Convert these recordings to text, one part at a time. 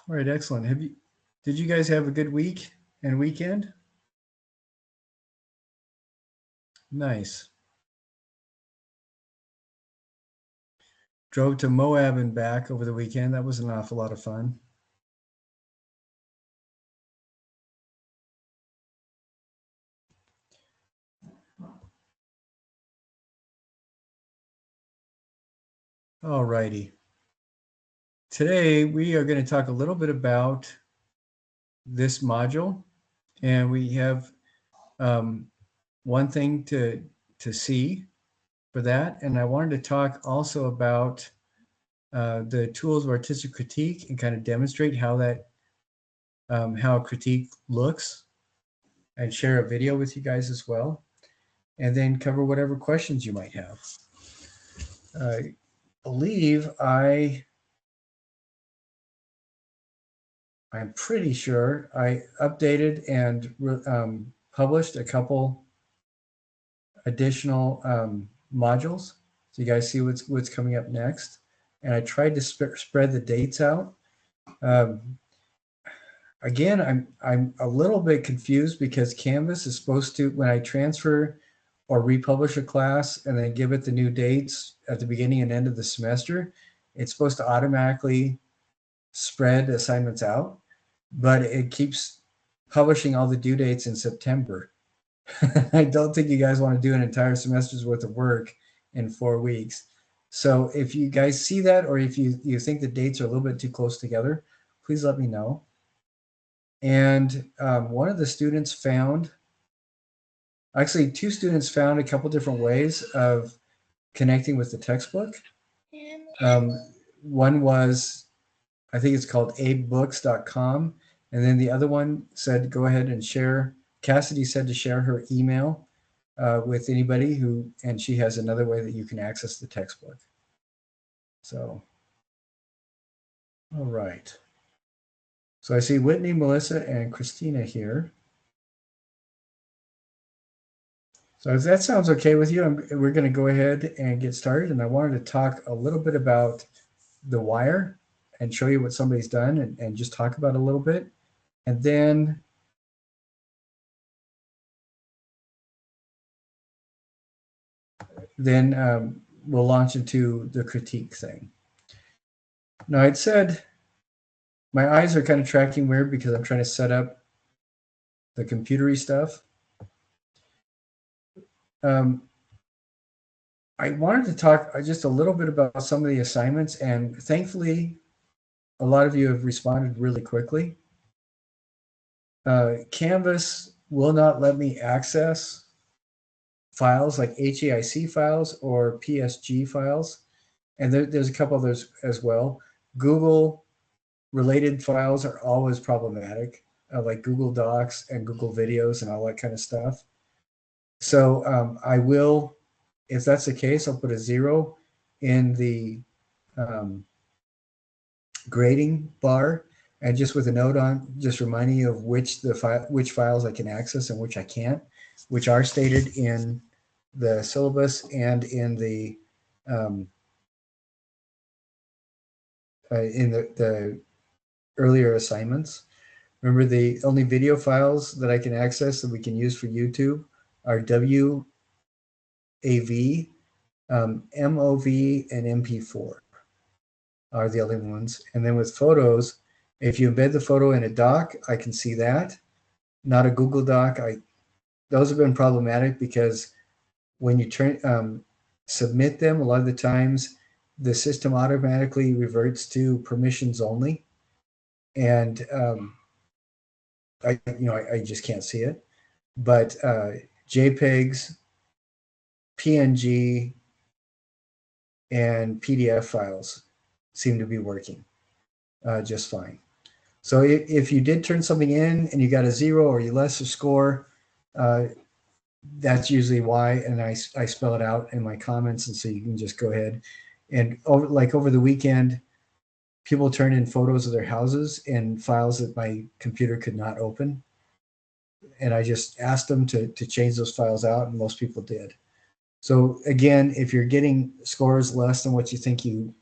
All right, excellent. Did you guys have a good week and weekend? Nice. Drove to Moab and back over the weekend. That was an awful lot of fun. All righty. Today we are going to talk a little bit about this module, and we have one thing to see for that, and I wanted to talk also about the tools of artistic critique and kind of demonstrate how that how critique looks, and share a video with you guys as well, and then cover whatever questions you might have. I believe I'm pretty sure I updated and published a couple additional modules, so you guys see what's coming up next. And I tried to spread the dates out. Again, I'm a little bit confused because Canvas is supposed to, when I transfer or republish a class and then give it the new dates at the beginning and end of the semester, it's supposed to automatically spread assignments out, but it keeps publishing all the due dates in September. I don't think you guys want to do an entire semester's worth of work in 4 weeks. So if you guys see that, or if you think the dates are a little bit too close together, please let me know. And one of the students found, actually 2 students found a couple different ways of connecting with the textbook. One was, I think it's called abebooks.com. And then the other one said, go ahead and share. Cassidy said to share her email with anybody who, and she has another way that you can access the textbook. So, all right. So I see Whitney, Melissa, and Christina here. So if that sounds okay with you, we're going to go ahead and get started. And I wanted to talk a little bit about the wire and show you what somebody's done, and just talk about it a little bit. And then we'll launch into the critique thing. Now, I'd said my eyes are kind of tracking weird because I'm trying to set up the computery stuff. I wanted to talk just a little bit about some of the assignments, and thankfully, a lot of you have responded really quickly. Canvas will not let me access files like HEIC files or PSG files, and there's a couple others as well. Google related files are always problematic, like Google Docs and Google Videos and all that kind of stuff. So I will, if that's the case, I'll put a 0 in the grading bar, and just with a note on, just reminding you of which files I can access and which I can't, which are stated in the syllabus and in the earlier assignments. Remember, the only video files that I can access that we can use for YouTube are WAV, MOV, and MP4 are the only ones. And then with photos, if you embed the photo in a doc, I can see that. Not a Google Doc. Those have been problematic because when you submit them, a lot of the times the system automatically reverts to permissions only, and I just can't see it. But JPEGs, PNG, and PDF files seem to be working just fine. So if you did turn something in and you got a 0 or you less a score, that's usually why, and I spell it out in my comments, and so you can just go ahead and over the weekend, people turn in photos of their houses and files that my computer could not open, and I just asked them to change those files out, and most people did. So again, if you're getting scores less than what you think you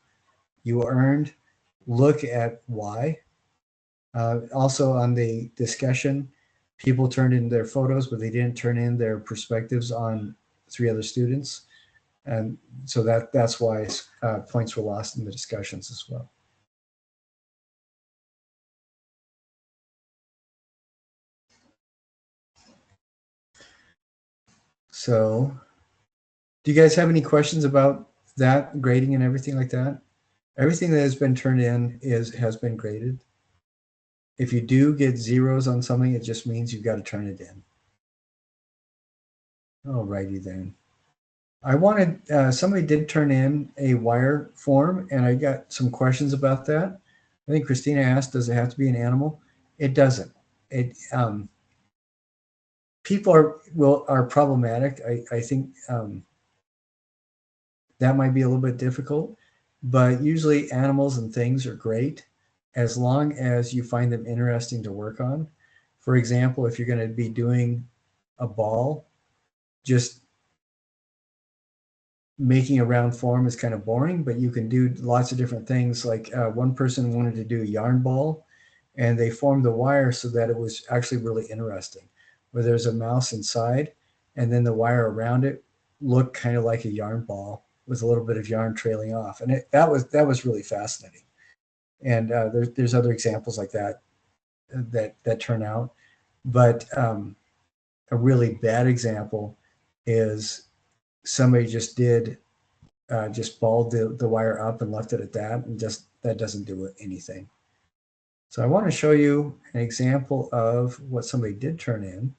earned, look at why, Also on the discussion, people turned in their photos, but they didn't turn in their perspectives on three other students. And so that's why points were lost in the discussions as well. So do you guys have any questions about that grading and everything like that? Everything that has been turned in has been graded. If you do get zeros on something, it just means you've got to turn it in. Alrighty then. I wanted somebody did turn in a wire form, and I got some questions about that. I think Christina asked, "Does it have to be an animal?" It doesn't. It people are problematic. I think that might be a little bit difficult, but usually animals and things are great as long as you find them interesting to work on. For example, if you're going to be doing a ball, just making a round form is kind of boring, but you can do lots of different things. Like one person wanted to do a yarn ball, and they formed the wire so that it was actually really interesting, where there's a mouse inside, and then the wire around it looked kind of like a yarn ball with a little bit of yarn trailing off, and that was really fascinating. And there's other examples like that that turn out, but a really bad example is somebody just balled the wire up and left it at that, and just that doesn't do anything. So I want to show you an example of what somebody did turn in.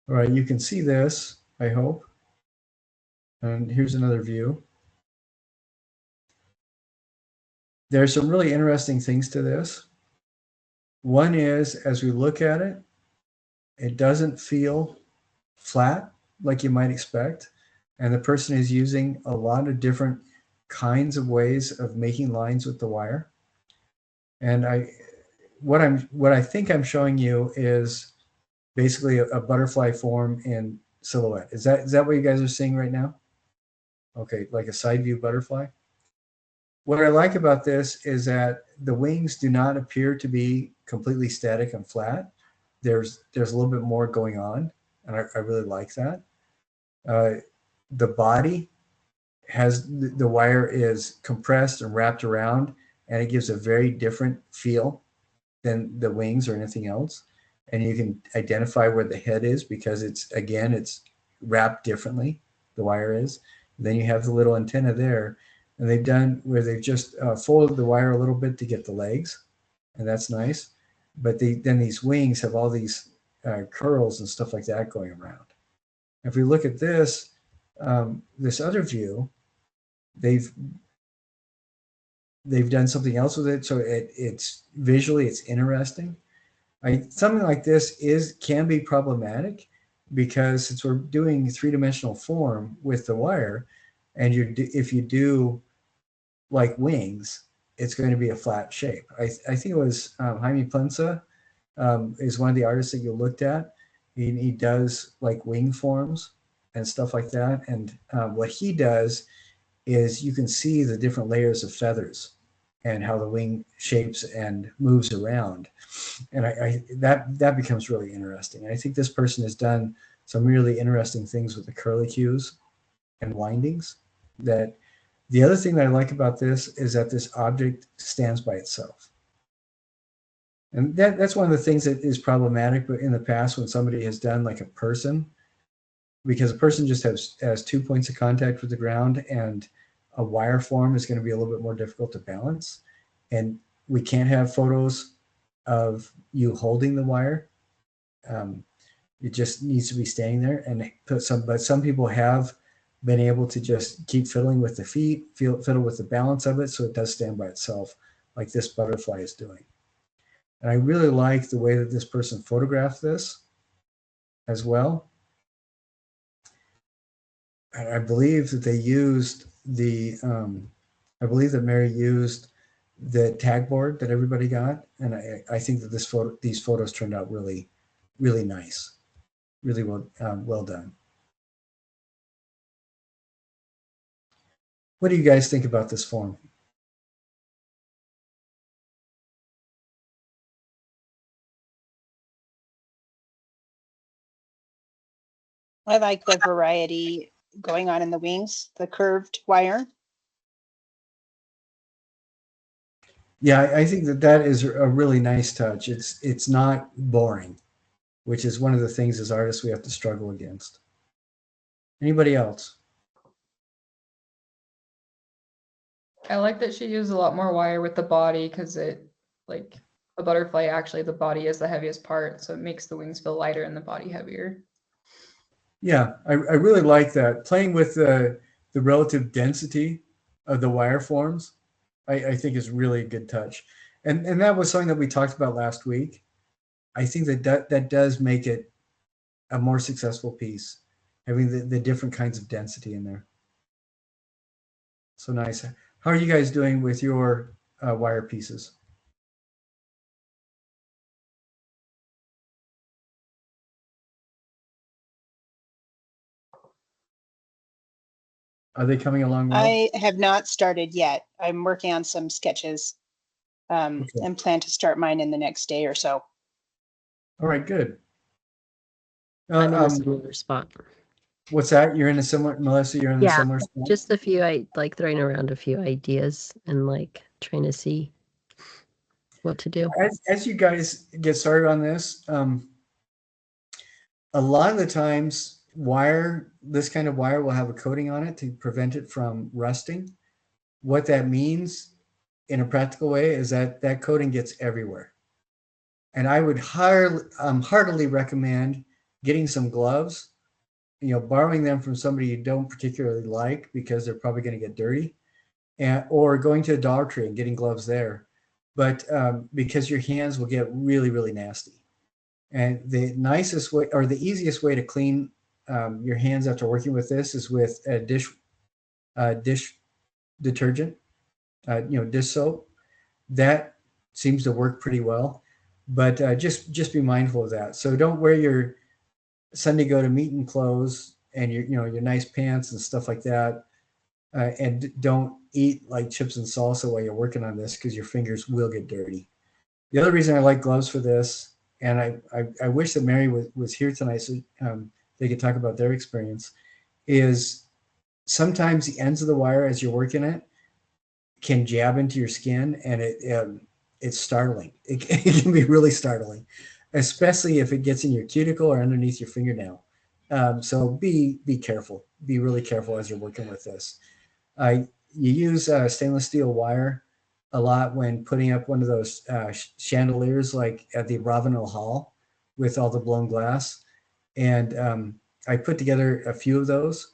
All right, you can see this, I hope. And here's another view. There's some really interesting things to this. One is, as we look at it, it doesn't feel flat like you might expect. And the person is using a lot of different kinds of ways of making lines with the wire. And what I think I'm showing you is basically a butterfly form in silhouette. Is that what you guys are seeing right now? Okay, like a side view butterfly. What I like about this is that the wings do not appear to be completely static and flat. There's a little bit more going on, and I really like that. Uh, the body has the wire is compressed and wrapped around, and it gives a very different feel than the wings or anything else. And you can identify where the head is because it's wrapped differently. The wire is. And then you have the little antenna there, and they've done where they've just folded the wire a little bit to get the legs, and that's nice. But then these wings have all these curls and stuff like that going around. If we look at this other view, they've they've done something else with it, so it's visually it's interesting. Something like this can be problematic because since we're doing three-dimensional form with the wire, and if you do like wings, it's going to be a flat shape. I think it was Jaime Plensa is one of the artists that you looked at. He does like wing forms and stuff like that. And what he does is you can see the different layers of feathers and how the wing shapes and moves around. And that becomes really interesting. And I think this person has done some really interesting things with the curlicues and windings. That the other thing that I like about this is that this object stands by itself. And that's one of the things that is problematic in the past when somebody has done like a person, because a person just has 2 points of contact with the ground, and a wire form is going to be a little bit more difficult to balance. And we can't have photos of you holding the wire. Um, it just needs to be staying there. And but some people have been able to just keep fiddling with the feet, fiddle with the balance of it, so it does stand by itself, like this butterfly is doing. And I really like the way that this person photographed this as well. I believe that they used I believe that Mary used the tag board that everybody got, and I think that these photos turned out really, really nice, really well done. What do you guys think about this form? I like the variety going on in the wings, the curved wire. Yeah, I think that that is a really nice touch. It's not boring, which is one of the things as artists we have to struggle against. Anybody else? I like that she used a lot more wire with the body because it, like, the butterfly, actually, the body is the heaviest part, so it makes the wings feel lighter and the body heavier. Yeah, I really like that. Playing with the relative density of the wire forms, I think is really a good touch. And that was something that we talked about last week. I think that does make it a more successful piece, having the different kinds of density in there. So nice. How are you guys doing with your wire pieces? Are they coming along well? I have not started yet. I'm working on some sketches Okay. and plan to start mine in the next day or so. All right, good. I'm in a Um, similar spot. what's that? You're in a similar, Melissa, you're in a Yeah, similar spot? just a few, I like throwing around a few ideas and like trying to see what to do. As you guys get started on this, a lot of the times this kind of wire will have a coating on it to prevent it from rusting. What that means in a practical way is that that coating gets everywhere. And I would heartily recommend getting some gloves, borrowing them from somebody you don't particularly like because they're probably going to get dirty, or going to a Dollar Tree and getting gloves there. But because your hands will get really, really nasty. And the nicest way or the easiest way to clean your hands after working with this is with a dish detergent, dish soap. That seems to work pretty well. But just be mindful of that. So don't wear your Sunday go to meeting clothes and your nice pants and stuff like that. And don't eat like chips and salsa while you're working on this because your fingers will get dirty. The other reason I like gloves for this, and I wish that Mary was here tonight so they could talk about their experience, is sometimes the ends of the wire as you're working it can jab into your skin, and it's startling. It can be really startling, especially if it gets in your cuticle or underneath your fingernail. So be careful. Be really careful as you're working with this. You use stainless steel wire a lot when putting up one of those chandeliers like at the Ravenel Hall with all the blown glass. And I put together a few of those.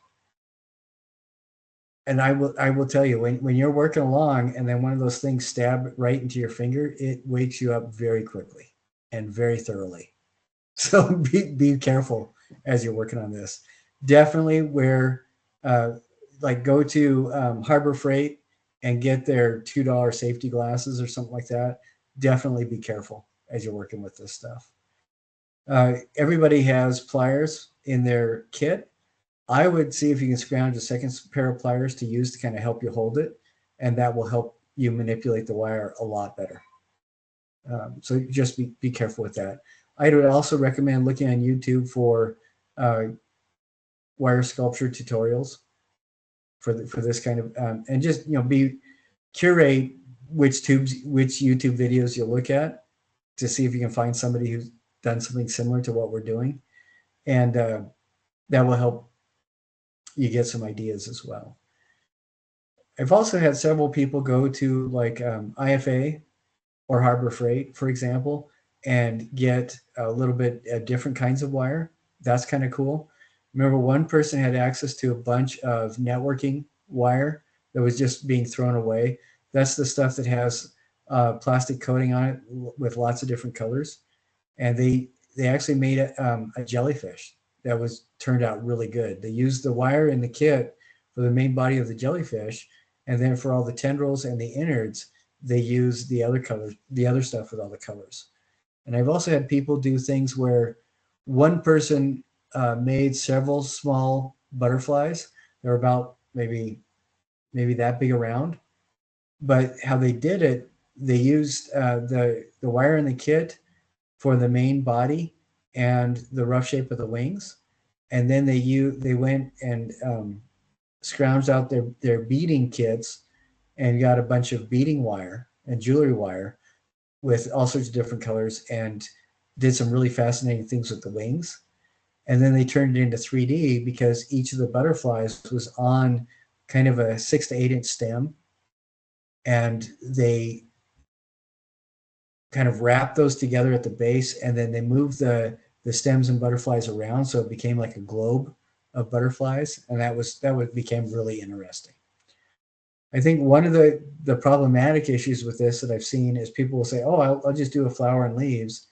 And I will tell you when you're working along and then one of those things stab right into your finger, it wakes you up very quickly and very thoroughly. So be careful as you're working on this. Definitely wear go to Harbor Freight and get their $2 safety glasses or something like that. Definitely be careful as you're working with this stuff. Everybody has pliers in their kit. I would see if you can scrounge a second pair of pliers to use to kind of help you hold it, and that will help you manipulate the wire a lot better. So just be careful with that. I would also recommend looking on YouTube for uh, wire sculpture tutorials for this kind of and just be curate which YouTube videos you look at to see if you can find somebody who's done something similar to what we're doing, and that will help you get some ideas as well. I've also had several people go to like IFA or Harbor Freight, for example, and get a little bit different kinds of wire. That's kind of cool. Remember, one person had access to a bunch of networking wire that was just being thrown away. That's the stuff that has plastic coating on it with lots of different colors, and they actually made a jellyfish that was turned out really good. They used the wire in the kit for the main body of the jellyfish, and then for all the tendrils and the innards, they use the other colors, the other stuff with all the colors. And I've also had people do things where one person made several small butterflies. They're about maybe maybe that big around. But how they did it, they used the wire in the kit for the main body and the rough shape of the wings, and then they went and scrounged out their beading kits and got a bunch of beading wire and jewelry wire with all sorts of different colors and did some really fascinating things with the wings. And then they turned it into 3D because each of the butterflies was on kind of a 6 to 8 inch stem, and they kind of wrapped those together at the base, and then they moved the stems and butterflies around so it became like a globe of butterflies, and that became really interesting. I think one of the problematic issues with this that I've seen is people will say, "Oh, I'll just do a flower and leaves,"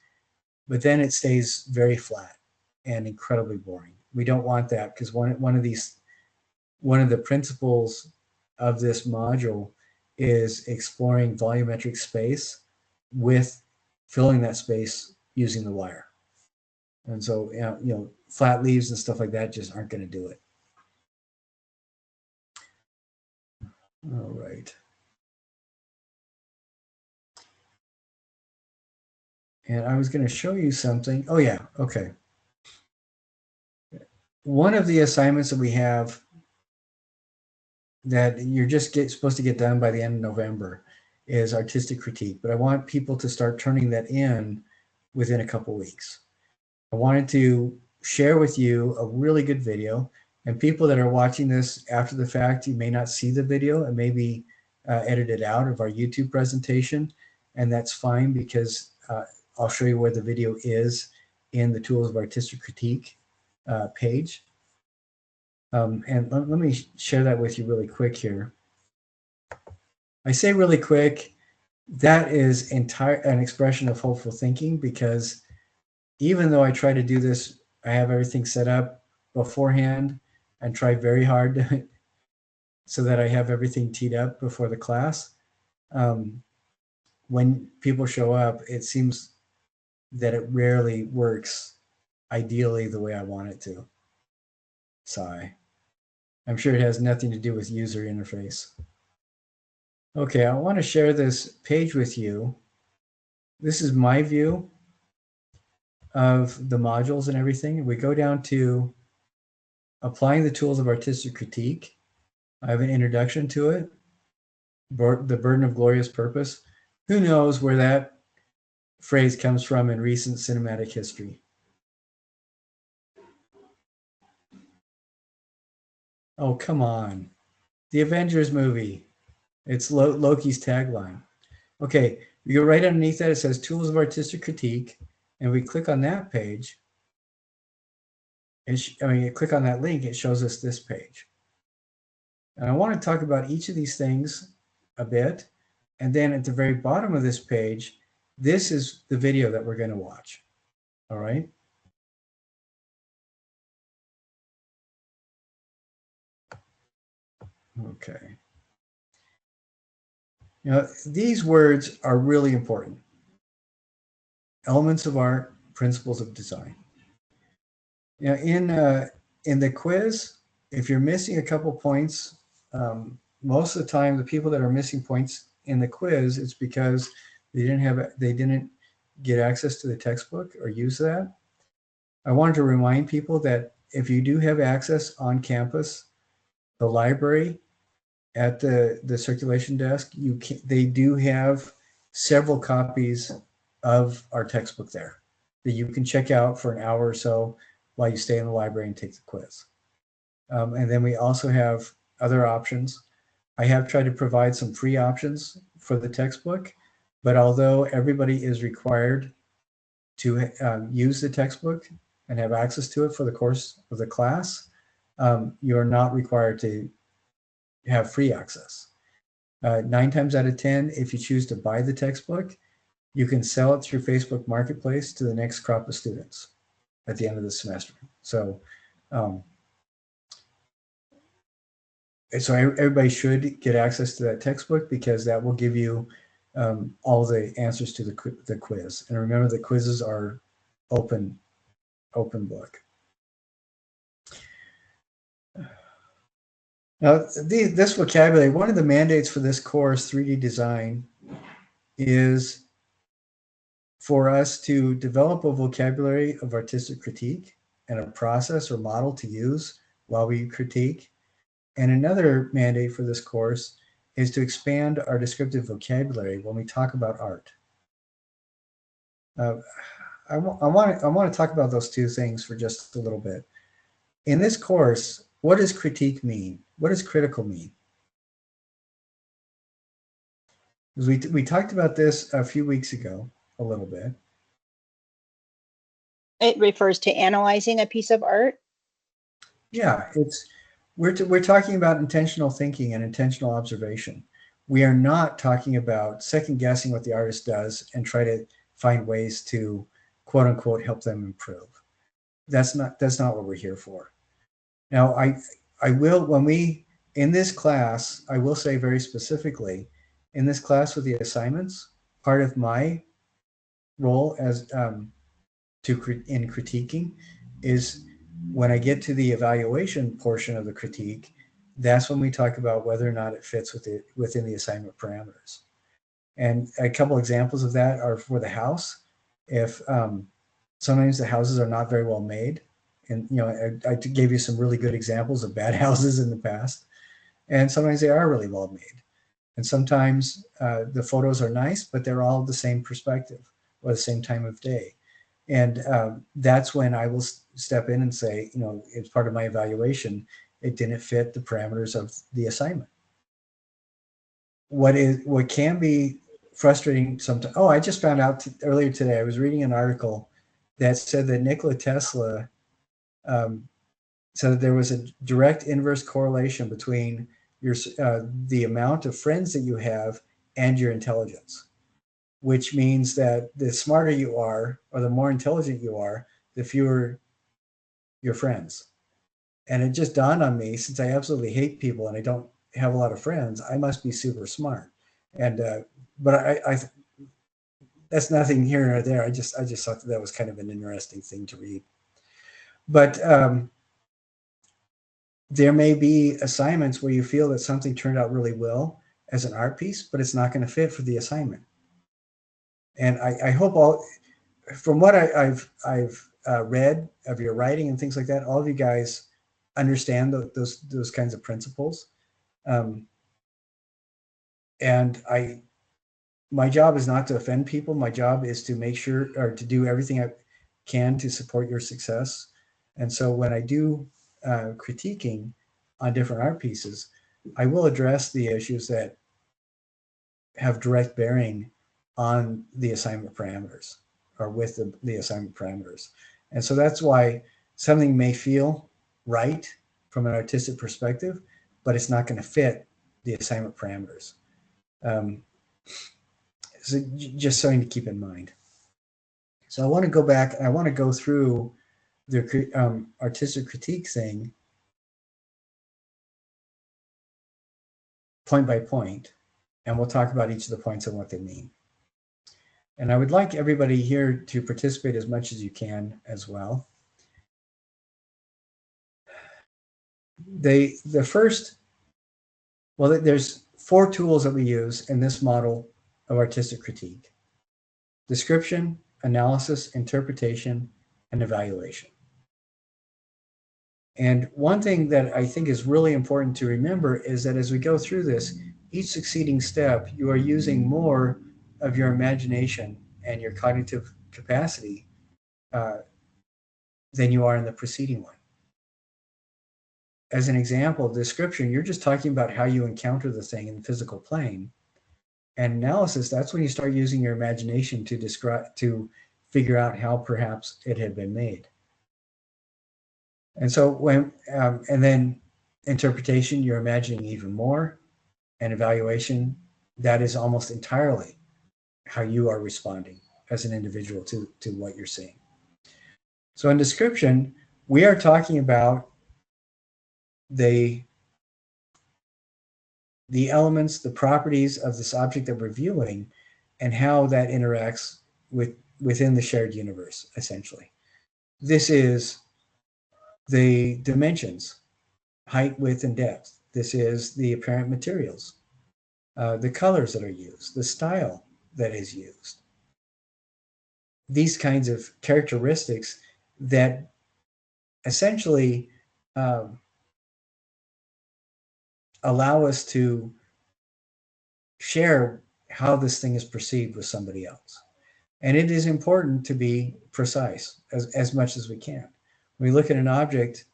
but then it stays very flat and incredibly boring. We don't want that because one of the principles of this module is exploring volumetric space with filling that space using the wire. And so, flat leaves and stuff like that just aren't going to do it. All right. And I was going to show you something. Oh, yeah. Okay. One of the assignments that we have that you're just supposed to get done by the end of November is artistic critique. But I want people to start turning that in within a couple weeks. I wanted to share with you a really good video. And people that are watching this after the fact, you may not see the video. It may be edited out of our YouTube presentation. And that's fine because I'll show you where the video is in the Tools of Artistic Critique page. And let me share that with you really quick here. I say really quick, that is an expression of hopeful thinking, because even though I try to do this, I have everything set up beforehand and try very hard so that I have everything teed up before the class. When people show up, it seems that it rarely works ideally the way I want it to. Sigh. I'm sure it has nothing to do with user interface. Okay, I want to share this page with you. This is my view of the modules and everything. We go down to applying the tools of artistic critique. I have an introduction to it, the burden of glorious purpose. Who knows where that phrase comes from in recent cinematic history? Oh, come on. The Avengers movie. It's Loki's tagline. Okay, you go right underneath that. It says Tools of Artistic Critique, and we click on that page. You click on that link, it shows us this page. And I want to talk about each of these things a bit. And then at the very bottom of this page, this is the video that we're going to watch. All right. Okay. These words are really important. Elements of art, principles of design. In the quiz, if you're missing a couple points, most of the time the people that are missing points in the quiz, it's because they didn't get access to the textbook or use that. I wanted to remind people that if you do have access on campus, the library at the circulation desk, they do have several copies of our textbook there that you can check out for an hour or so while you stay in the library and take the quiz. And then we also have other options. I have tried to provide some free options for the textbook, but although everybody is required to use the textbook and have access to it for the course of the class, you're not required to have free access. 9 times out of 10, if you choose to buy the textbook, you can sell it through Facebook Marketplace to the next crop of students at the end of the semester. So everybody should get access to that textbook, because that will give you all the answers to the quiz. And remember, the quizzes are open book. Now, this vocabulary, one of the mandates for this course, 3D design, is for us to develop a vocabulary of artistic critique and a process or model to use while we critique. And another mandate for this course is to expand our descriptive vocabulary when we talk about art. I want to talk about those two things for just a little bit. In this course, what does critique mean? What does critical mean? We talked about this a few weeks ago, a little bit. It refers to analyzing a piece of art. Yeah, we're talking about intentional thinking and intentional observation. We are not talking about second guessing what the artist does and try to find ways to quote unquote help them improve. That's not what we're here for. Now, I will, when we in this class, I will say very specifically, in this class with the assignments, part of my role as in critiquing is when I get to the evaluation portion of the critique, that's when we talk about whether or not it fits within the assignment parameters. And a couple examples of that are for the house. If sometimes the houses are not very well made, and I gave you some really good examples of bad houses in the past, and sometimes they are really well made, and sometimes the photos are nice, but they're all the same perspective or the same time of day. And that's when I will step in and say, it's part of my evaluation, it didn't fit the parameters of the assignment. What can be frustrating sometimes. Oh, I just found out earlier today, I was reading an article that said that Nikola Tesla said that there was a direct inverse correlation between the amount of friends that you have and your intelligence, which means that the smarter you are or the more intelligent you are, the fewer your friends. And it just dawned on me, since I absolutely hate people and I don't have a lot of friends, I must be super smart. And but I that's nothing here nor there. I just thought that was kind of an interesting thing to read. But there may be assignments where you feel that something turned out really well as an art piece, but it's not going to fit for the assignment. And I hope from what I've read of your writing and things like that, all of you guys understand those kinds of principles. And my job is not to offend people. My job is to make sure, or to do everything I can to support your success. And so when I do critiquing on different art pieces, I will address the issues that have direct bearing on the assignment parameters or with the assignment parameters. And so that's why something may feel right from an artistic perspective, but it's not going to fit the assignment parameters. So just something to keep in mind. So I want to go back and I want to go through the artistic critique thing point by point, and we'll talk about each of the points and what they mean. And I would like everybody here to participate as much as you can as well. There's 4 tools that we use in this model of artistic critique: description, analysis, interpretation, and evaluation. And one thing that I think is really important to remember is that as we go through this, each succeeding step, you are using more of your imagination and your cognitive capacity than you are in the preceding one. As an example, description, you're just talking about how you encounter the thing in the physical plane. And analysis, that's when you start using your imagination to figure out how perhaps it had been made. And so and then interpretation, you're imagining even more, and evaluation, that is almost entirely how you are responding as an individual to what you're seeing. So in description, we are talking about the elements, the properties of this object that we're viewing, and how that interacts within the shared universe, essentially. This is the dimensions, height, width, and depth. This is the apparent materials, the colors that are used, the style that is used. These kinds of characteristics that essentially allow us to share how this thing is perceived with somebody else. And it is important to be precise as much as we can. When we look at an object,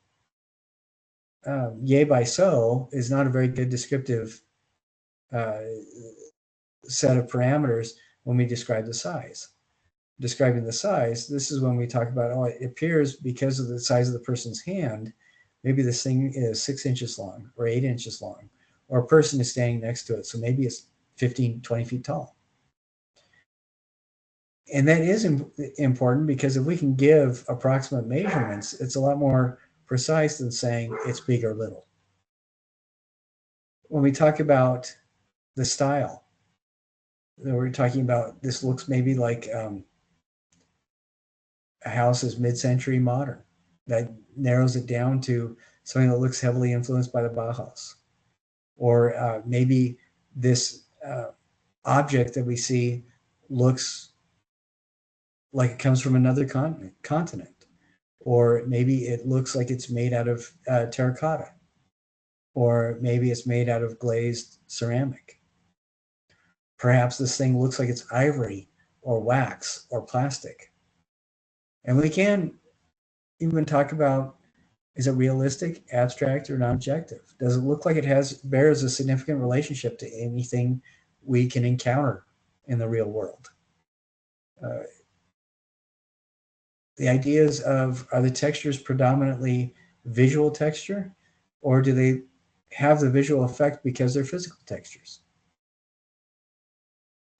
yea by so is not a very good descriptive set of parameters when we describe the size. Describing the size, this is when we talk about, oh, it appears because of the size of the person's hand, maybe this thing is 6 inches long or 8 inches long, or a person is standing next to it, so maybe it's 15, 20 feet tall. And that is important because if we can give approximate measurements, it's a lot more precise than saying it's big or little. When we talk about the style, we're talking about this looks maybe like a house is mid-century modern. That narrows it down to something that looks heavily influenced by the Bauhaus. Or maybe this object that we see looks like it comes from another continent. Or maybe it looks like it's made out of terracotta. Or maybe it's made out of glazed ceramic. Perhaps this thing looks like it's ivory or wax or plastic. And we can even talk about, is it realistic, abstract, or non-objective? Does it look like it bears a significant relationship to anything we can encounter in the real world? The ideas of, are the textures predominantly visual texture, or do they have the visual effect because they're physical textures?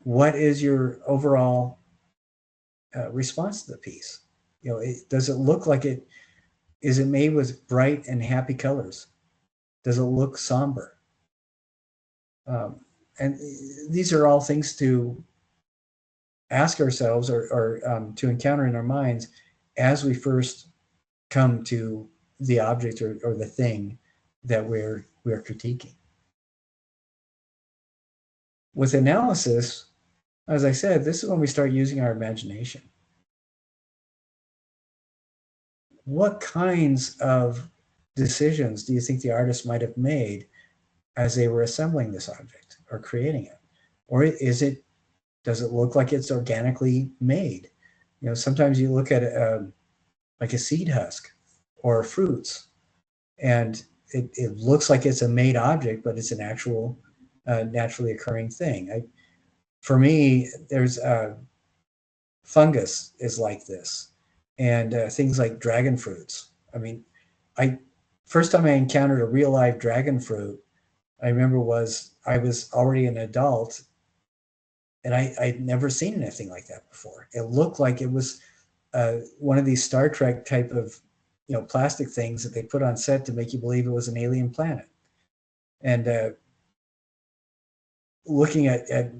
What is your overall response to the piece? You know, does it look like it? Is it made with bright and happy colors? Does it look somber? And these are all things to ask ourselves or to encounter in our minds as we first come to the object or the thing that we're critiquing. With analysis, as I said, this is when we start using our imagination. What kinds of decisions do you think the artist might have made as they were assembling this object or creating it? Or does it look like it's organically made? You know, sometimes you look at like a seed husk or fruits, and it looks like it's a made object, but it's an actual naturally occurring thing. For me, there's fungus is like this, and things like dragon fruits. I mean, first time I encountered a real live dragon fruit, I remember I was already an adult, and I'd never seen anything like that before. It looked like it was one of these Star Trek type of, plastic things that they put on set to make you believe it was an alien planet. And looking at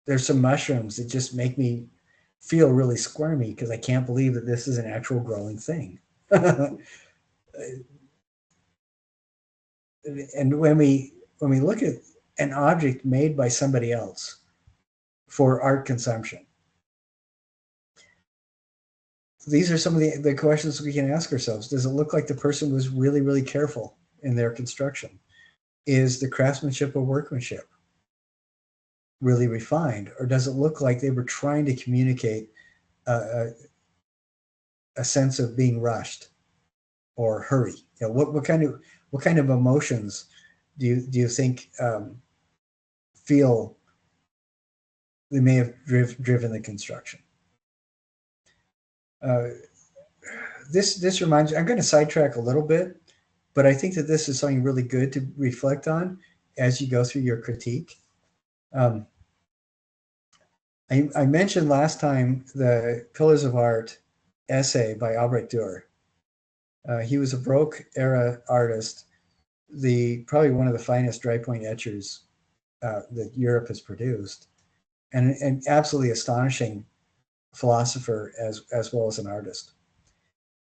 there's some mushrooms that just make me feel really squirmy because I can't believe that this is an actual growing thing. And when we look at an object made by somebody else for art consumption, these are some of the questions we can ask ourselves. Does it look like the person was really, really careful in their construction? Is the craftsmanship or workmanship really refined? Or does it look like they were trying to communicate a sense of being rushed or hurry? What kind of emotions do you think feel they may have driven the construction? This reminds me, I'm going to sidetrack a little bit, but I think that this is something really good to reflect on as you go through your critique. I mentioned last time the Pillars of Art essay by Albrecht Dürer. He was a Baroque era artist, probably one of the finest dry point etchers that Europe has produced, and an absolutely astonishing philosopher as well as an artist.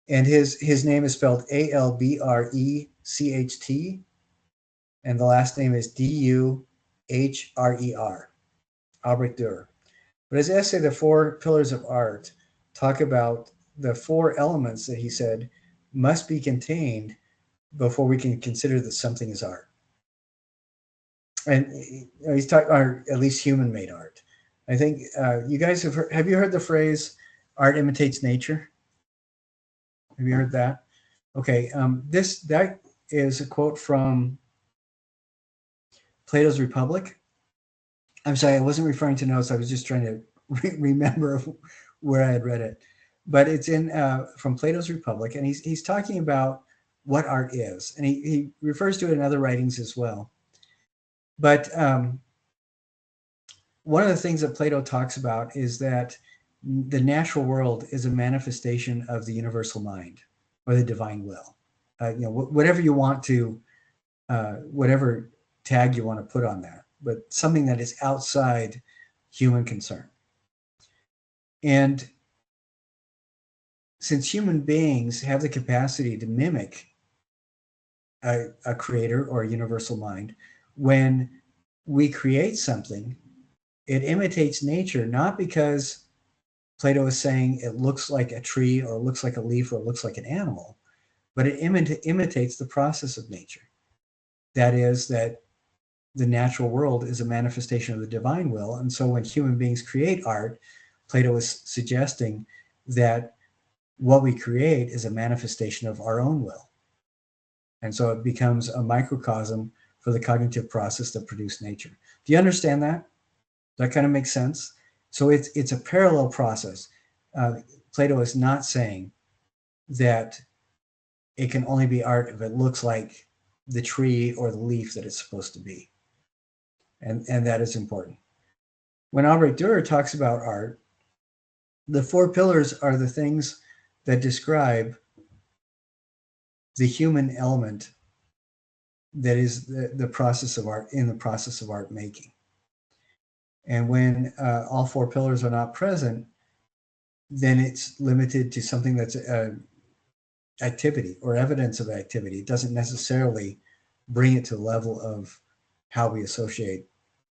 And his name is spelled Albrecht, And the last name is Duhrer, Albrecht Dürer. But his essay, The Four Pillars of Art, talk about the four elements that he said must be contained before we can consider that something is art. And he's talking, or at least human-made art. I think you guys have you heard the phrase "art imitates nature"? Have you heard that? Okay, that is a quote from Plato's Republic. I'm sorry, I wasn't referring to notes. I was just trying to remember where I had read it. But it's in from Plato's Republic, and he's talking about what art is, and he refers to it in other writings as well. But one of the things that Plato talks about is that the natural world is a manifestation of the universal mind or the divine will. Whatever you want to, whatever tag you want to put on that, but something that is outside human concern. And since human beings have the capacity to mimic a creator or a universal mind, when we create something, it imitates nature, not because Plato is saying it looks like a tree or it looks like a leaf or it looks like an animal, but it imitates the process of nature. That is, that the natural world is a manifestation of the divine will. And so when human beings create art, Plato is suggesting that what we create is a manifestation of our own will. And so it becomes a microcosm for the cognitive process that produced nature. Do you understand that? That kind of makes sense? So it's a parallel process. Plato is not saying that it can only be art if it looks like the tree or the leaf that it's supposed to be. And that is important. When Albrecht Dürer talks about art, the four pillars are the things that describe the human element that is the process of art, in the process of art making. And when all four pillars are not present, then it's limited to something that's activity or evidence of activity. It doesn't necessarily bring it to the level of how we associate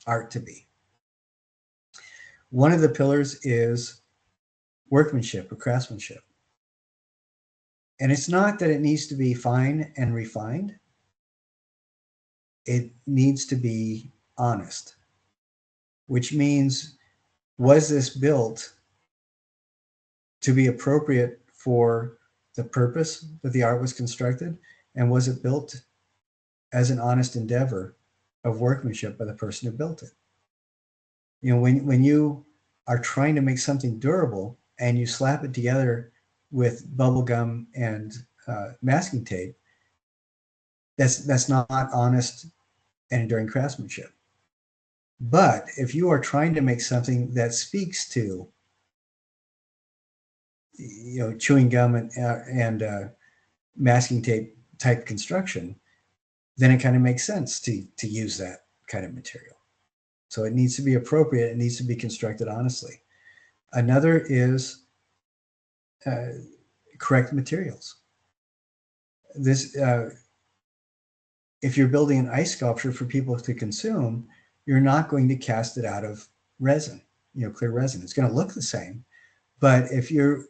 art to be. One of the pillars is workmanship or craftsmanship. And it's not that it needs to be fine and refined. It needs to be honest, which means, was this built to be appropriate for the purpose that the art was constructed? And was it built as an honest endeavor of workmanship by the person who built it? When you are trying to make something durable and you slap it together with bubble gum and masking tape, that's not honest and enduring craftsmanship. But if you are trying to make something that speaks to, chewing gum and masking tape type construction, then it kind of makes sense to use that kind of material. So it needs to be appropriate. It needs to be constructed honestly. Another is correct materials. This, if you're building an ice sculpture for people to consume, you're not going to cast it out of resin, clear resin. It's going to look the same, but if your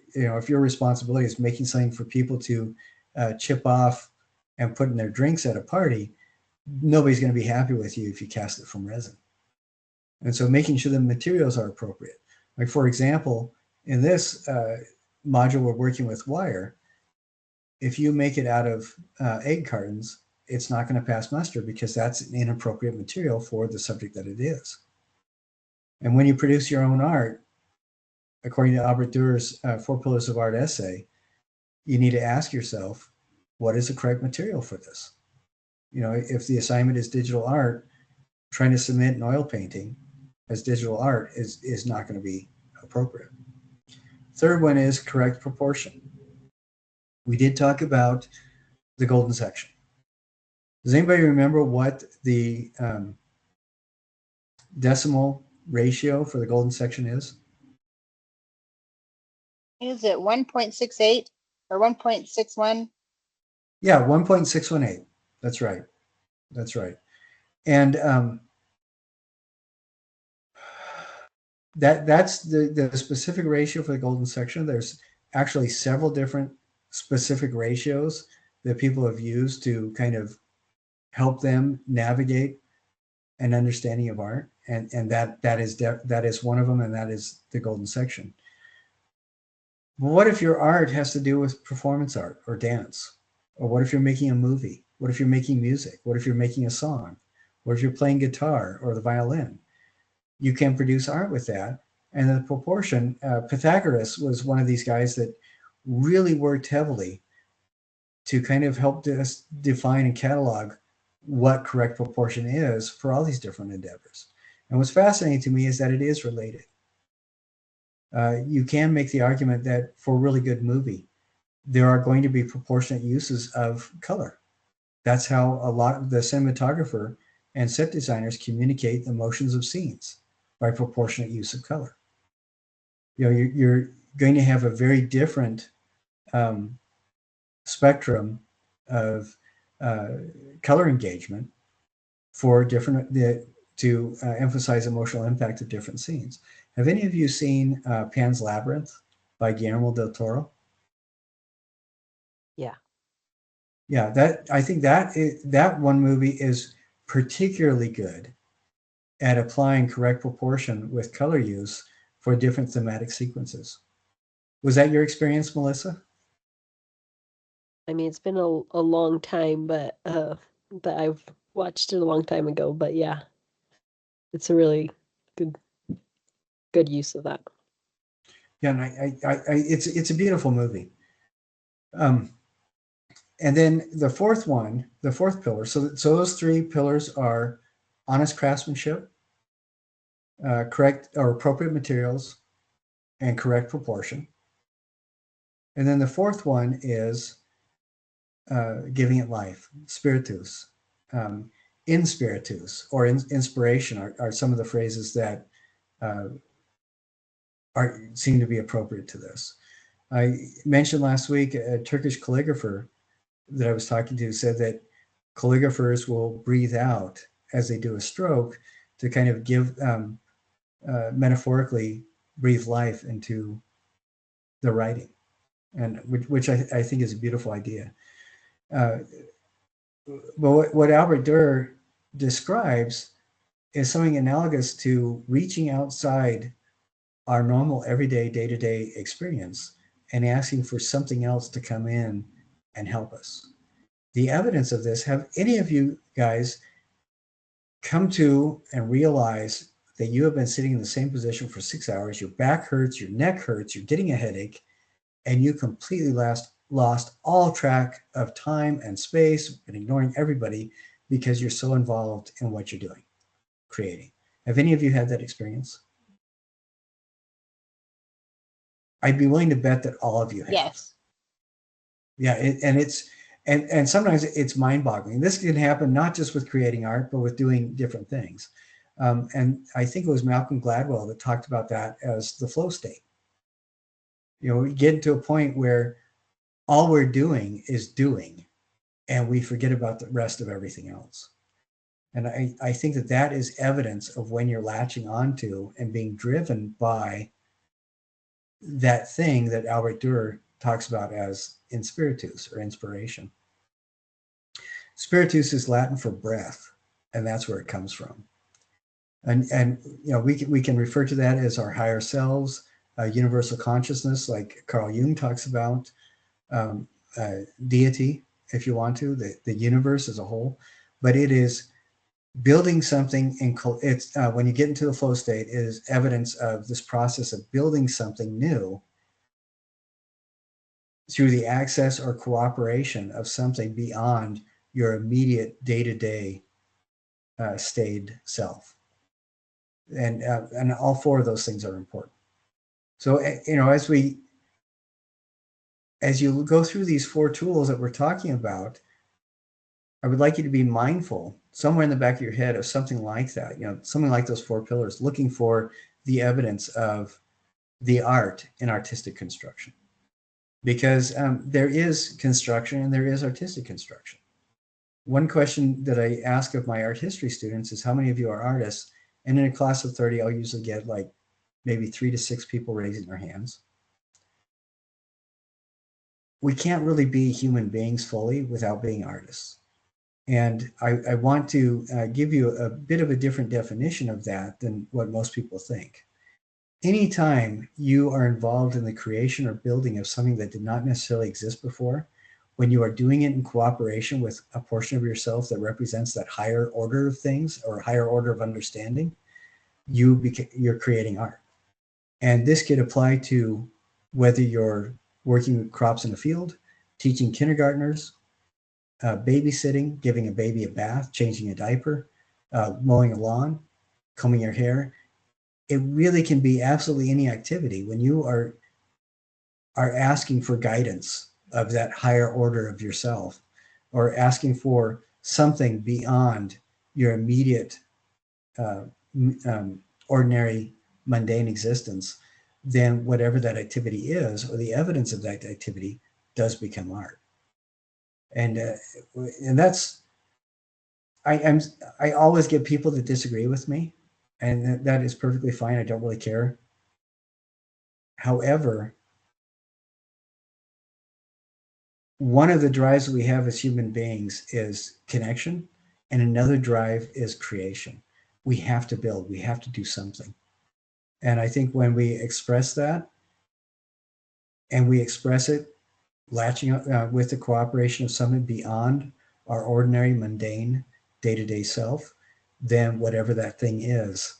responsibility is making something for people to chip off and put in their drinks at a party, nobody's going to be happy with you if you cast it from resin. And so making sure the materials are appropriate. Like, for example, in this module, we're working with wire. If you make it out of egg cartons, it's not going to pass muster because that's an inappropriate material for the subject that it is. And when you produce your own art, according to Albrecht Dürer's Four Pillars of Art essay, you need to ask yourself, what is the correct material for this? If the assignment is digital art, trying to submit an oil painting as digital art is not going to be appropriate. Third one is correct proportion. We did talk about the golden section. Does anybody remember what the decimal ratio for the golden section is? Is it 1.68 or 1.61? Yeah, 1.618. That's right. That's right. And that's the specific ratio for the golden section. There's actually several different specific ratios that people have used to kind of help them navigate an understanding of art, and that is one of them, and that is the golden section. But what if your art has to do with performance art or dance? Or what if you're making a movie? What if you're making music? What if you're making a song? What if you're playing guitar or the violin? You can produce art with that. And the proportion, Pythagoras was one of these guys that really worked heavily to kind of help us define and catalog what correct proportion is for all these different endeavors. And what's fascinating to me is that it is related. You can make the argument that for a really good movie, there are going to be proportionate uses of color. That's how a lot of the cinematographer and set designers communicate the motions of scenes, by proportionate use of color. You know, you're going to have a very different spectrum of color engagement for different to emphasize emotional impact of different scenes. Have any of you seen Pan's Labyrinth by Guillermo del Toro? Yeah. Yeah, that I think that one movie is particularly good at applying correct proportion with color use for different thematic sequences. Was that your experience, Melissa? I mean, it's been a long time, but that I've watched it a long time ago. But yeah, it's a really good use of that. Yeah, and it's a beautiful movie. And then the fourth pillar. So those three pillars are honest craftsmanship, correct or appropriate materials, and correct proportion. And then the fourth one is giving it life, spiritus, in spiritus, or inspiration are some of the phrases that seem to be appropriate to this. I mentioned last week a Turkish calligrapher that I was talking to said that calligraphers will breathe out as they do a stroke to kind of give metaphorically breathe life into the writing, and which I think is a beautiful idea. But what Albert Durr describes is something analogous to reaching outside our normal everyday day-to-day experience and asking for something else to come in and help us. The evidence of this, have any of you guys come to and realize that you have been sitting in the same position for 6 hours, your back hurts, your neck hurts, you're getting a headache, and you completely lost all track of time and space and ignoring everybody because you're so involved in what you're doing, creating? Have any of you had that experience? I'd be willing to bet that all of you have. Yes. Yeah, and sometimes it's mind-boggling. This can happen not just with creating art, but with doing different things. And I think it was Malcolm Gladwell that talked about that as the flow state. You know, we get into a point where all we're doing is doing, and we forget about the rest of everything else. And I think that is evidence of when you're latching onto and being driven by that thing that Albert Durr talks about as inspiritus or inspiration. Spiritus is Latin for breath, and that's where it comes from. And you know, we can refer to that as our higher selves, universal consciousness, like Carl Jung talks about, deity, if you want to, the universe as a whole. But it is building something it's when you get into the flow state, it is evidence of this process of building something new through the access or cooperation of something beyond your immediate day-to-day stayed self. And all four of those things are important. So, you know, as you go through these four tools that we're talking about, I would like you to be mindful somewhere in the back of your head of something like that, you know, something like those four pillars, looking for the evidence of the art in artistic construction. Because there is construction and there is artistic construction. one question that I ask of my art history students is, how many of you are artists? And in a class of 30, I'll usually get like maybe 3 to 6 people raising their hands. We can't really be human beings fully without being artists. And I want to give you a bit of a different definition of that than what most people think. Anytime you are involved in the creation or building of something that did not necessarily exist before, when you are doing it in cooperation with a portion of yourself that represents that higher order of things or higher order of understanding, you're creating art. And this could apply to whether you're working with crops in the field, teaching kindergartners, babysitting, giving a baby a bath, changing a diaper, mowing a lawn, combing your hair. It really can be absolutely any activity when you are asking for guidance of that higher order of yourself, or asking for something beyond your immediate uh, ordinary mundane existence. Then whatever that activity is, or the evidence of that activity, does become art. And that's, I always get people that disagree with me, and that is perfectly fine. I don't really care. However, one of the drives we have as human beings is connection, and another drive is creation. We have to build, we have to do something. And I think when we express that, and we express it latching with the cooperation of something beyond our ordinary, mundane, day-to-day self, then whatever that thing is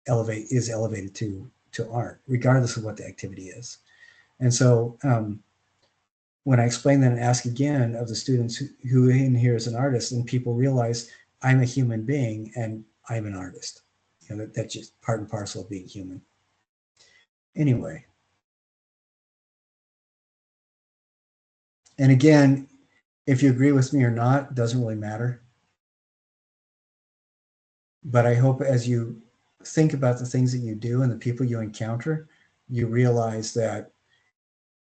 elevated to art, regardless of what the activity is. And so when I explain that and ask again of the students who in here is an artist, and people realize I'm a human being and I'm an artist. You know, that's just part and parcel of being human. Anyway. And again, if you agree with me or not, doesn't really matter. But I hope as you think about the things that you do and the people you encounter, you realize that,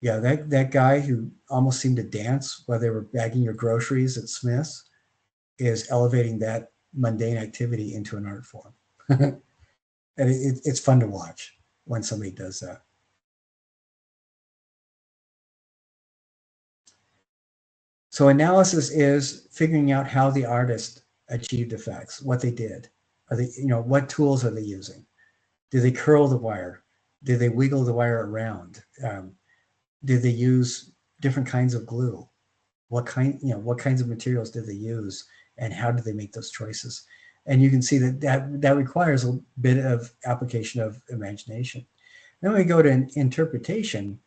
yeah, that guy who almost seemed to dance while they were bagging your groceries at Smith's is elevating that mundane activity into an art form. And it's fun to watch when somebody does that. So analysis is figuring out how the artist achieved effects, what they did. Are they, what tools are they using? Did they curl the wire? Did they wiggle the wire around? Did they use different kinds of glue? What kinds of materials did they use, and how did they make those choices? And you can see that requires a bit of application of imagination. Then we go to interpretation.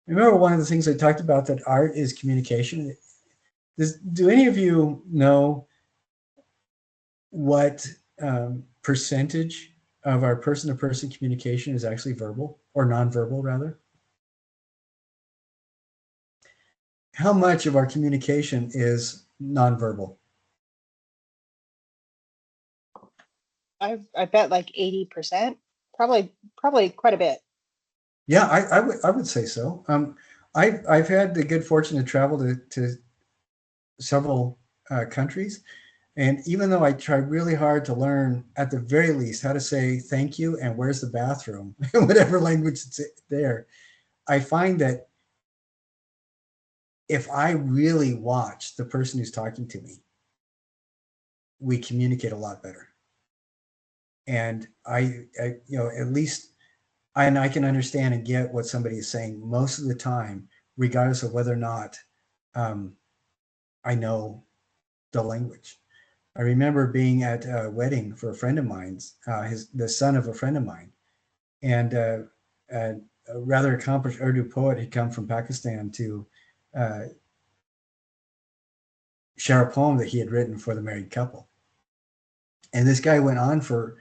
Remember one of the things I talked about, that art is communication. Do any of you know what percentage of our person-to-person communication is actually verbal, or nonverbal rather? How much of our communication is nonverbal? I bet like 80%, probably quite a bit. Yeah, I would say so. I've had the good fortune to travel to several countries, and even though I try really hard to learn, at the very least, how to say thank you and where's the bathroom, whatever language it's there, I find that if I really watch the person who's talking to me, we communicate a lot better. And I at least I can understand and get what somebody is saying most of the time, regardless of whether or not I know the language. I remember being at a wedding for a friend of mine's, the son of a friend of mine, and a rather accomplished Urdu poet had come from Pakistan to share a poem that he had written for the married couple. And this guy went on for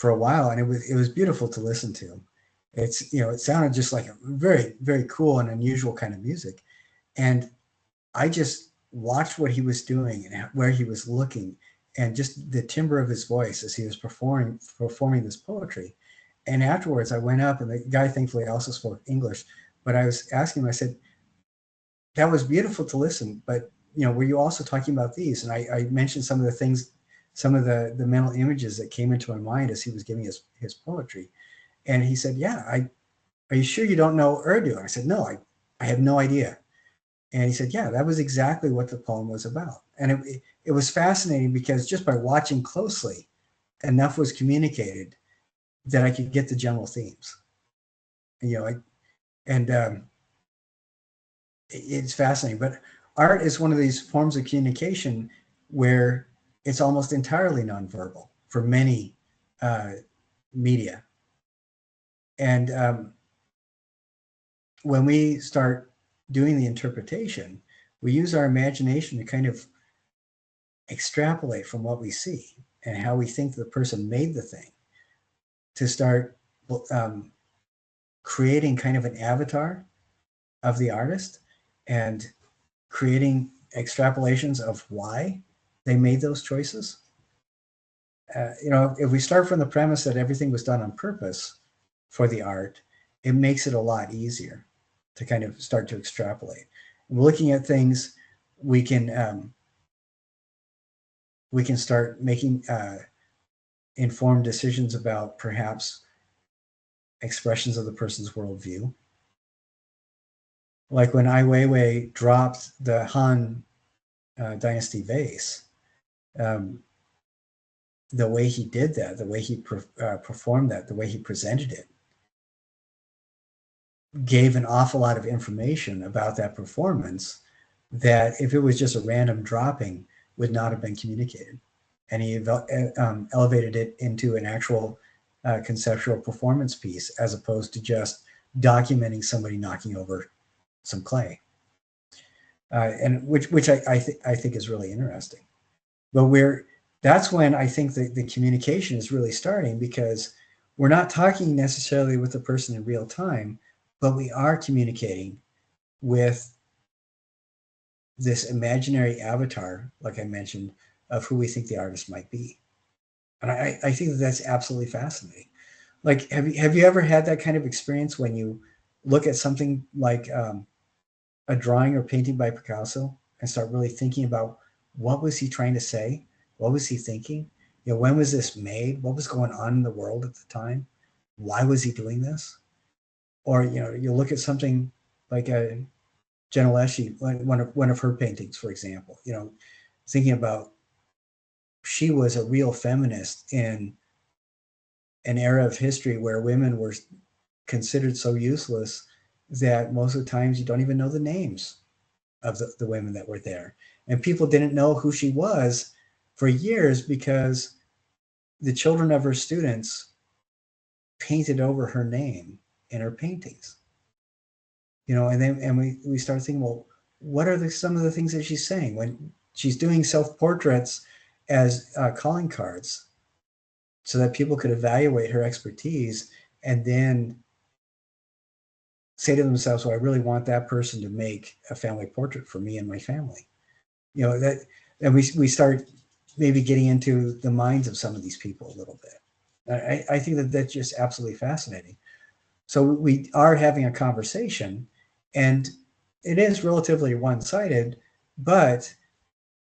a while, and it was beautiful to listen to. It sounded just like a very, very cool and unusual kind of music. And I just watched what he was doing and where he was looking, and just the timbre of his voice as he was performing this poetry. And afterwards I went up, and the guy thankfully also spoke English, but I was asking him, I said, that was beautiful to listen, but were you also talking about these? And I mentioned some of the things, some of the mental images that came into my mind as he was giving his poetry. And he said, yeah, are you sure you don't know Urdu? And I said, no, I have no idea. And he said, yeah, that was exactly what the poem was about. And it was fascinating because just by watching closely, enough was communicated that I could get the general themes. And it's fascinating. But art is one of these forms of communication where it's almost entirely nonverbal for many media. And when we start doing the interpretation, we use our imagination to kind of extrapolate from what we see and how we think the person made the thing to start creating kind of an avatar of the artist and creating extrapolations of why they made those choices. If we start from the premise that everything was done on purpose for the art, it makes it a lot easier to kind of start to extrapolate. Looking at things, we can start making informed decisions about perhaps expressions of the person's worldview. Like when Ai Weiwei dropped the Han Dynasty vase, the way he did that, the way he performed that, the way he presented it, gave an awful lot of information about that performance that if it was just a random dropping would not have been communicated. And he elevated it into an actual conceptual performance piece as opposed to just documenting somebody knocking over some clay. And which I think is really interesting. But that's when I think the communication is really starting, because we're not talking necessarily with the person in real time, but we are communicating with this imaginary avatar, like I mentioned, of who we think the artist might be. And I think that's absolutely fascinating. Like, have you ever had that kind of experience when you look at something like a drawing or painting by Picasso and start really thinking about what was he trying to say? What was he thinking? When was this made? What was going on in the world at the time? Why was he doing this? Or, you look at something like a Geneleschi, one of her paintings, for example, thinking about she was a real feminist in an era of history where women were considered so useless that most of the times you don't even know the names of the women that were there. And people didn't know who she was for years because the children of her students painted over her name in her paintings. And we start thinking, well, what are some of the things that she's saying when she's doing self-portraits as calling cards so that people could evaluate her expertise and then say to themselves, well, I really want that person to make a family portrait for me and my family. And we start maybe getting into the minds of some of these people a little bit. I think that's just absolutely fascinating. So we are having a conversation, and it is relatively one-sided, but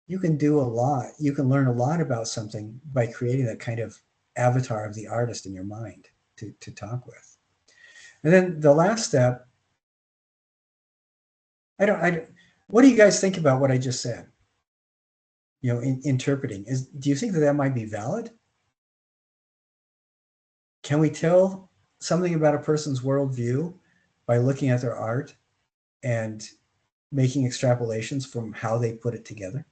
you can do a lot. You can learn a lot about something by creating that kind of avatar of the artist in your mind to talk with. And then the last step, what do you guys think about what I just said? Interpreting, do you think that might be valid? Can we tell something about a person's worldview by looking at their art and making extrapolations from how they put it together?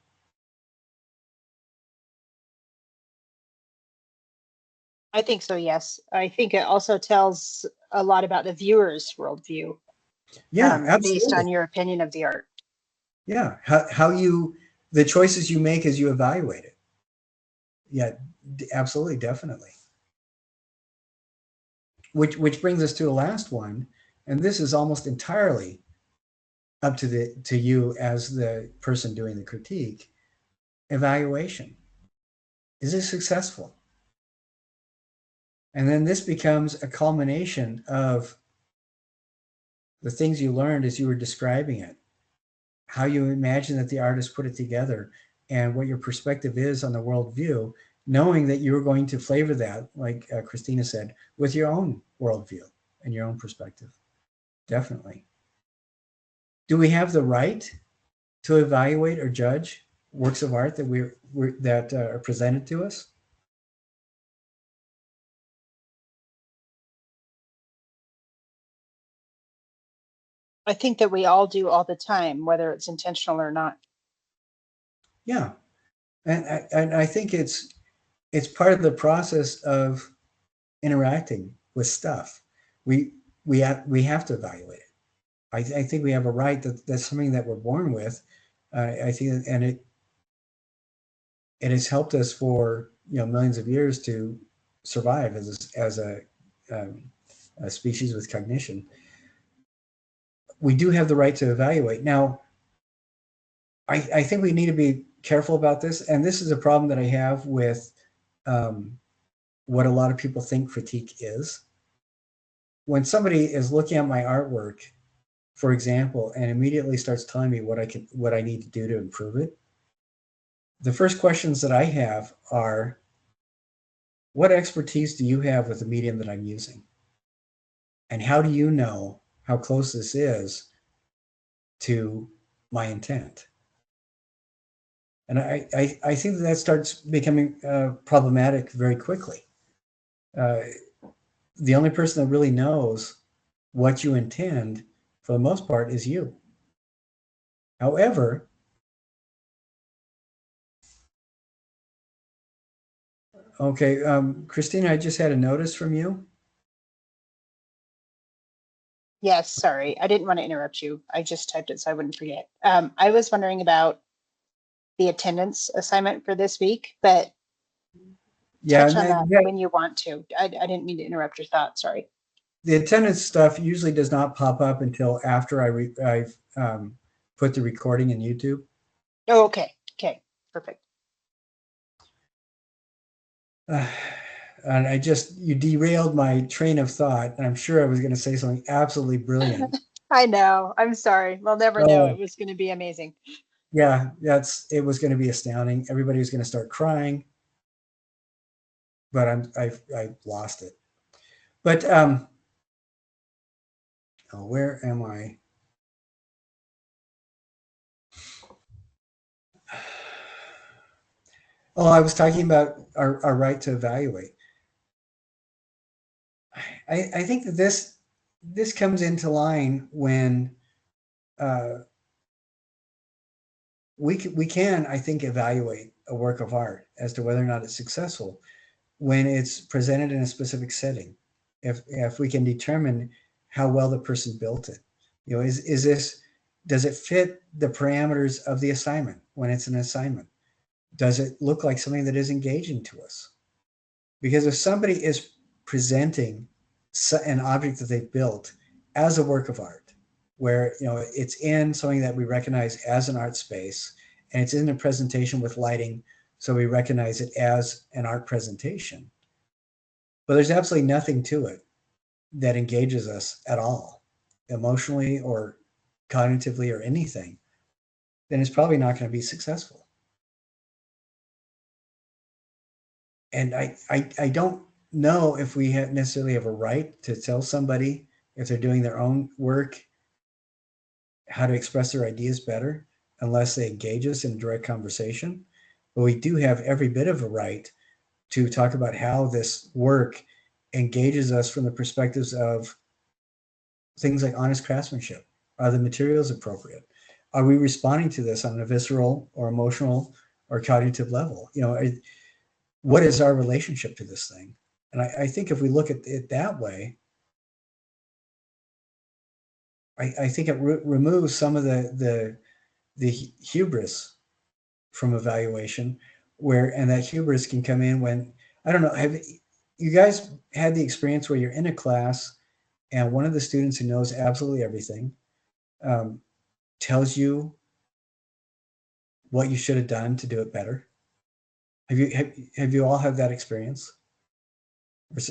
I think so, yes. I think it also tells a lot about the viewer's worldview. Yeah, absolutely. Based on your opinion of the art. Yeah, the choices you make as you evaluate it. Yeah, absolutely, definitely. Which brings us to the last one, and this is almost entirely up to you as the person doing the critique. Evaluation. Is it successful? And then this becomes a culmination of the things you learned as you were describing it. how you imagine that the artist put it together, and what your perspective is on the worldview, knowing that you're going to flavor that, like Christina said, with your own worldview and your own perspective. Definitely. Do we have the right to evaluate or judge works of art that that are presented to us? I think that we all do all the time, whether it's intentional or not. Yeah, and I think it's part of the process of interacting with stuff. We have to evaluate it. I think we have a right that's something that we're born with. I think, and it has helped us for millions of years to survive as a species with cognition. We do have the right to evaluate. Now, I think we need to be careful about this, and this is a problem that I have with what a lot of people think critique is. When somebody is looking at my artwork, for example, and immediately starts telling me what I need to do to improve it, the first questions that I have are, what expertise do you have with the medium that I'm using? And how do you know how close this is to my intent? And I think that starts becoming problematic very quickly. The only person that really knows what you intend, for the most part, is you. However, okay, Christina, I just had a notice from you. Yes, sorry. I didn't want to interrupt you. I just typed it so I wouldn't forget. I was wondering about the attendance assignment for this week, but Yeah, touch on that yeah, when you want to. I didn't mean to interrupt your thought. Sorry. the attendance stuff usually does not pop up until after I've put the recording in YouTube. Oh, okay. Okay. Perfect. And you derailed my train of thought, and I'm sure I was going to say something absolutely brilliant. I know. I'm sorry. We'll never know. It was going to be amazing. Yeah, it was going to be astounding. Everybody was going to start crying, but I lost it. But where am I? Oh, I was talking about our right to evaluate. I think that this comes into line when we can, I think, evaluate a work of art as to whether or not it's successful when it's presented in a specific setting. If we can determine how well the person built it, does it fit the parameters of the assignment when it's an assignment? Does it look like something that is engaging to us? Because if somebody is presenting an object that they've built as a work of art, where it's in something that we recognize as an art space, and it's in a presentation with lighting, so we recognize it as an art presentation, but there's absolutely nothing to it that engages us at all, emotionally or cognitively or anything, then it's probably not going to be successful. And I don't know if we necessarily have a right to tell somebody, if they're doing their own work, how to express their ideas better, unless they engage us in direct conversation. But we do have every bit of a right to talk about how this work engages us from the perspectives of things like honest craftsmanship. Are the materials appropriate? Are we responding to this on a visceral or emotional or cognitive level? What is our relationship to this thing? And I think if we look at it that way, I think it removes some of the hubris from evaluation, and that hubris can come in when, I don't know, have you guys had the experience where you're in a class and one of the students who knows absolutely everything tells you what you should have done to do it better? Have you all had that experience?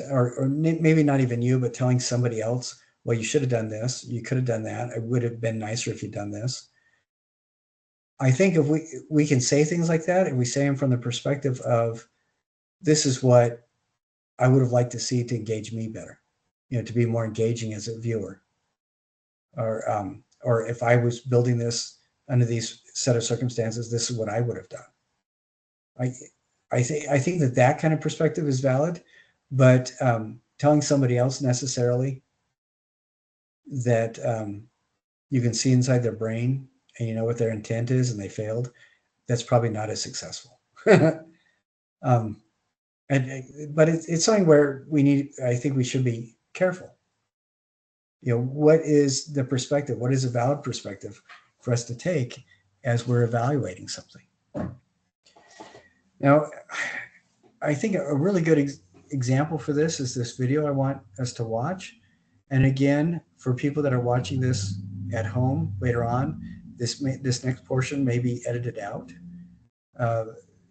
Or maybe not even you, but telling somebody else, well, you should have done this, you could have done that, it would have been nicer if you'd done this. I think if we can say things like that, and we say them from the perspective of this is what I would have liked to see to engage me better, to be more engaging as a viewer, or if I was building this under these set of circumstances, this is what I would have done. I think that kind of perspective is valid, but telling somebody else necessarily that you can see inside their brain and you know what their intent is and they failed, that's probably not as successful. um, but it's something where I think we should be careful. What is the perspective? What is a valid perspective for us to take as we're evaluating something? Now, I think a really good example for this is this video I want us to watch. And again, for people that are watching this at home later on, this next portion may be edited out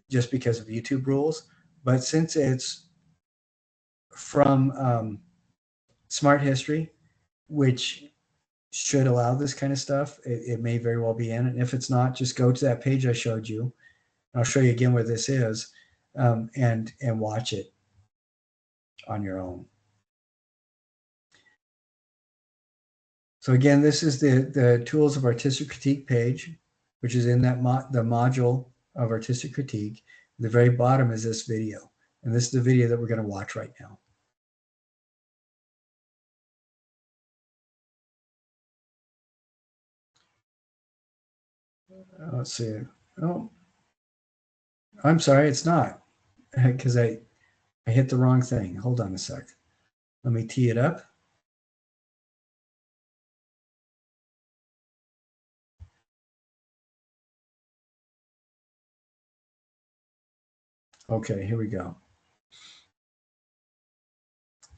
just because of YouTube rules. But since it's from Smart History, which should allow this kind of stuff, it may very well be in. And if it's not, just go to that page I showed you. I'll show you again where this is, and watch it on your own. So again, this is the Tools of Artistic Critique page, which is in that the module of Artistic Critique. The very bottom is this video, and this is the video that we're going to watch right now. Let's see. Oh, I'm sorry, it's not, because I hit the wrong thing. Hold on a sec. Let me tee it up. Okay, here we go.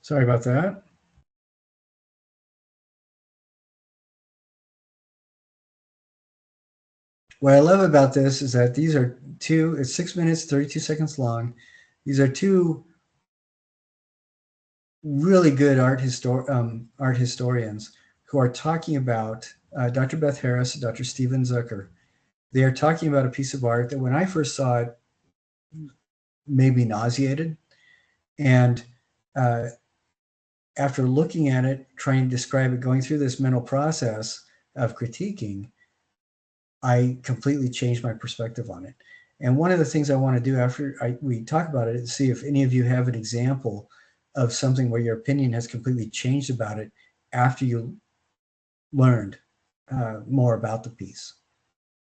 Sorry about that. What I love about this is that these are it's 6 minutes, 32 seconds long. These are two really good art historians who are talking about Dr. Beth Harris and Dr. Steven Zucker. They are talking about a piece of art that when I first saw it made me nauseated. And after looking at it, trying to describe it, going through this mental process of critiquing, I completely changed my perspective on it. And one of the things I want to do after we talk about it is see if any of you have an example of something where your opinion has completely changed about it after you learned more about the piece.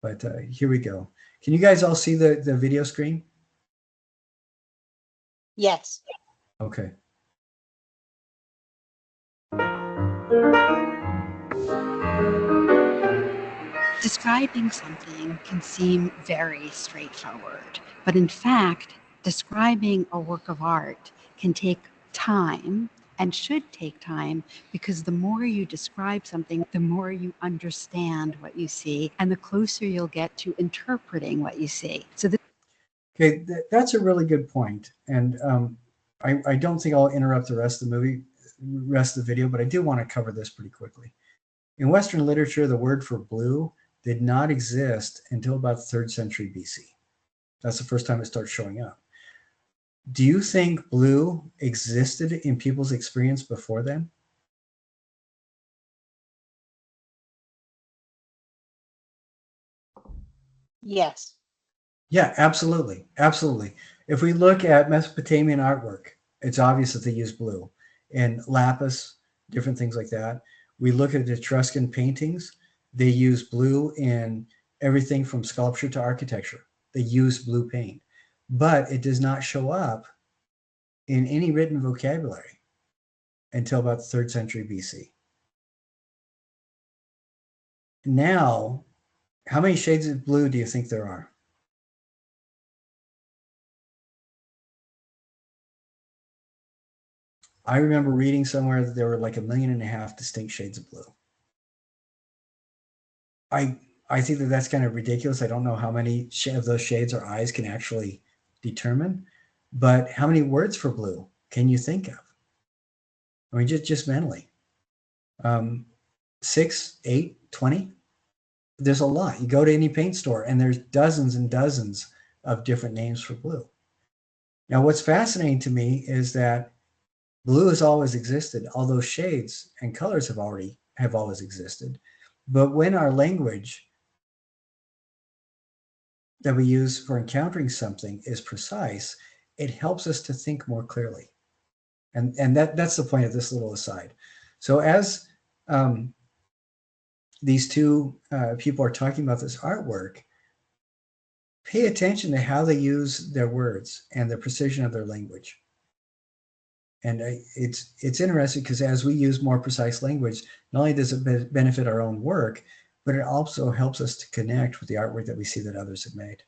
But here we go. Can you guys all see the video screen? Yes. Okay. Describing something can seem very straightforward, but in fact, describing a work of art can take time and should take time, because the more you describe something, the more you understand what you see and the closer you'll get to interpreting what you see. So Okay, that's a really good point. And I don't think I'll interrupt the rest of the video, but I do want to cover this pretty quickly. In Western literature, the word for blue did not exist until about the 3rd century BC. That's the first time it starts showing up. Do you think blue existed in people's experience before then? Yes. Yeah, absolutely. Absolutely. If we look at Mesopotamian artwork, it's obvious that they use blue and lapis, different things like that. We look at Etruscan paintings, they use blue in everything from sculpture to architecture. They use blue paint, but it does not show up in any written vocabulary until about the 3rd century BC. Now, how many shades of blue do you think there are? I remember reading somewhere that there were like 1.5 million distinct shades of blue. I think that that's kind of ridiculous. I don't know how many of those shades our eyes can actually determine, but how many words for blue can you think of? I mean, just mentally. 6, 8, 20? there's a lot. You go to any paint store and there's dozens and dozens of different names for blue. Now, what's fascinating to me is that blue has always existed, although shades and colors have always existed. But when our language that we use for encountering something is precise, it helps us to think more clearly. And that's the point of this little aside. So as these two people are talking about this artwork, pay attention to how they use their words and the precision of their language. And it's interesting because as we use more precise language, not only does it benefit our own work, but it also helps us to connect with the artwork that we see that others have made.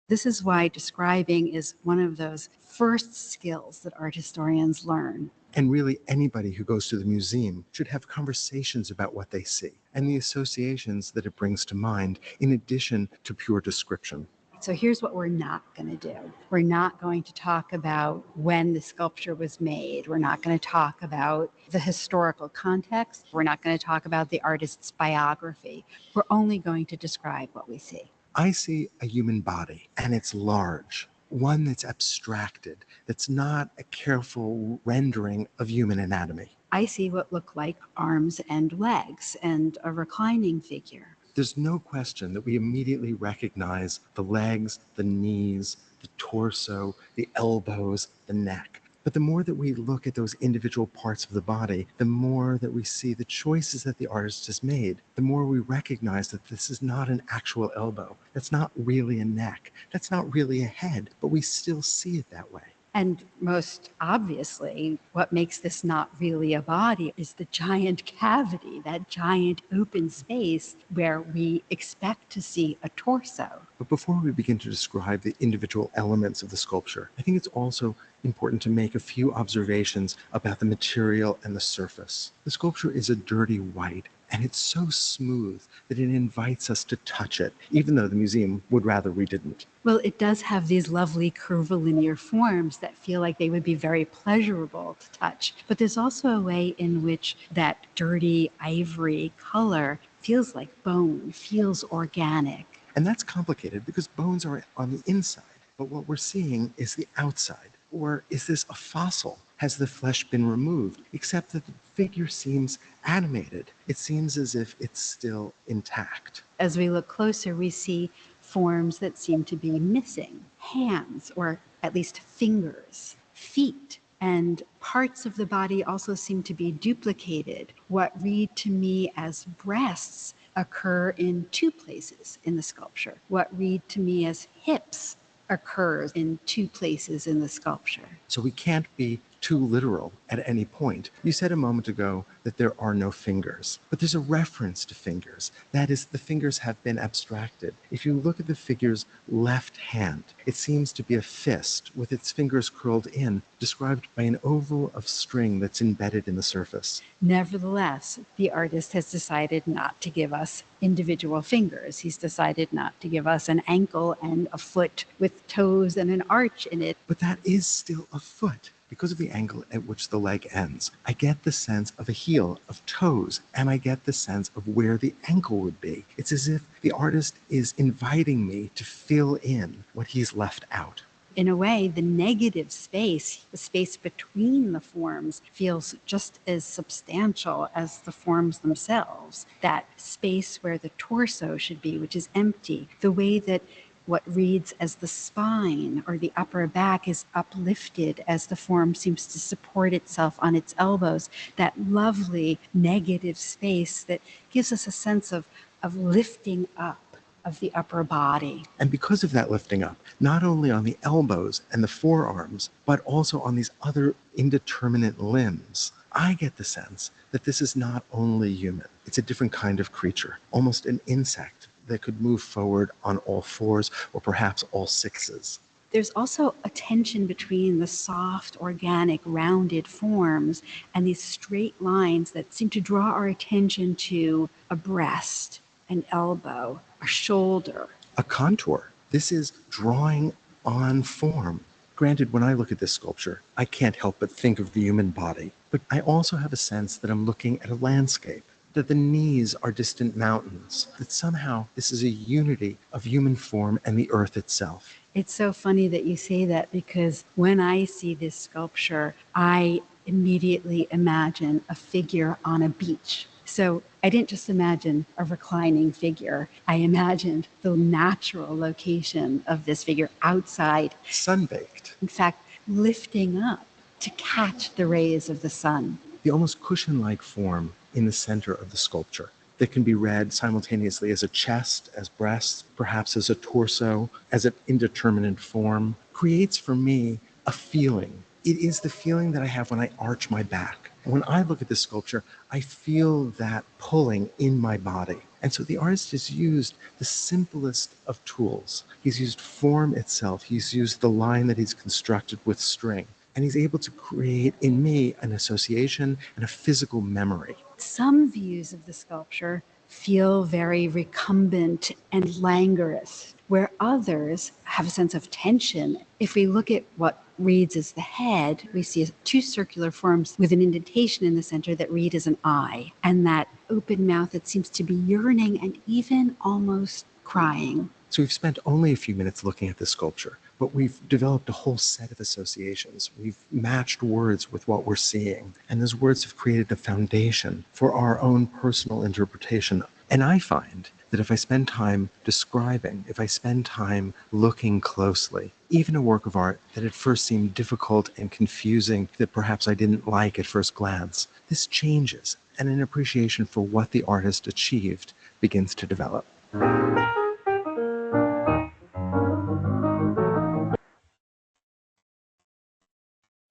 This is why describing is one of those first skills that art historians learn. And really, anybody who goes to the museum should have conversations about what they see and the associations that it brings to mind, in addition to pure description. So here's what we're not going to do. We're not going to talk about when the sculpture was made. We're not going to talk about the historical context. We're not going to talk about the artist's biography. We're only going to describe what we see. I see a human body, and it's large, one that's abstracted, that's not a careful rendering of human anatomy. I see what look like arms and legs and a reclining figure. There's no question that we immediately recognize the legs, the knees, the torso, the elbows, the neck. But the more that we look at those individual parts of the body, the more that we see the choices that the artist has made, the more we recognize that this is not an actual elbow. That's not really a neck. That's not really a head, but we still see it that way. And most obviously, what makes this not really a body is the giant cavity, that giant open space where we expect to see a torso. But before we begin to describe the individual elements of the sculpture, I think it's also important to make a few observations about the material and the surface. The sculpture is a dirty white, and it's so smooth that it invites us to touch it, even though the museum would rather we didn't. Well, it does have these lovely curvilinear forms that feel like they would be very pleasurable to touch. But there's also a way in which that dirty ivory color feels like bone, feels organic. And that's complicated because bones are on the inside, but what we're seeing is the outside. Or is this a fossil? Has the flesh been removed? Except that the figure seems animated. It seems as if it's still intact. As we look closer, we see forms that seem to be missing. Hands, or at least fingers, feet, and parts of the body also seem to be duplicated. What read to me as breasts occur in two places in the sculpture. What read to me as hips occurs in two places in the sculpture. So we can't be too literal at any point. You said a moment ago that there are no fingers, but there's a reference to fingers. That is, the fingers have been abstracted. If you look at the figure's left hand, it seems to be a fist with its fingers curled in, described by an oval of string that's embedded in the surface. Nevertheless, the artist has decided not to give us individual fingers. He's decided not to give us an ankle and a foot with toes and an arch in it. But that is still a foot. Because of the angle at which the leg ends, I get the sense of a heel, of toes, and I get the sense of where the ankle would be. It's as if the artist is inviting me to fill in what he's left out. In a way, the negative space, the space between the forms, feels just as substantial as the forms themselves. That space where the torso should be, which is empty, the way that what reads as the spine or the upper back is uplifted as the form seems to support itself on its elbows, that lovely negative space that gives us a sense of lifting up of the upper body. And because of that lifting up, not only on the elbows and the forearms, but also on these other indeterminate limbs, I get the sense that this is not only human. It's a different kind of creature, almost an insect that could move forward on all fours or perhaps all sixes. There's also a tension between the soft, organic, rounded forms and these straight lines that seem to draw our attention to a breast, an elbow, a shoulder. A contour. This is drawing on form. Granted, when I look at this sculpture, I can't help but think of the human body, but I also have a sense that I'm looking at a landscape. that the knees are distant mountains, that somehow this is a unity of human form and the earth itself. It's so funny that you say that, because when I see this sculpture, I immediately imagine a figure on a beach. So I didn't just imagine a reclining figure. I imagined the natural location of this figure outside, Sunbaked. in fact, lifting up to catch the rays of the sun. The almost cushion-like form in the center of the sculpture that can be read simultaneously as a chest, as breasts, perhaps as a torso, as an indeterminate form, creates for me a feeling. It is the feeling that I have when I arch my back. When I look at this sculpture, I feel that pulling in my body. And so the artist has used the simplest of tools. He's used form itself. He's used the line that he's constructed with string. And he's able to create in me an association and a physical memory. Some views of the sculpture feel very recumbent and languorous, where others have a sense of tension. If we look at what reads as the head, we see two circular forms with an indentation in the center that read as an eye, and that open mouth that seems to be yearning and even almost crying. So we've spent only a few minutes looking at this sculpture, but we've developed a whole set of associations. We've matched words with what we're seeing, and those words have created a foundation for our own personal interpretation. And I find that if I spend time describing, if I spend time looking closely, even a work of art that at first seemed difficult and confusing, that perhaps I didn't like at first glance, this changes, and an appreciation for what the artist achieved begins to develop.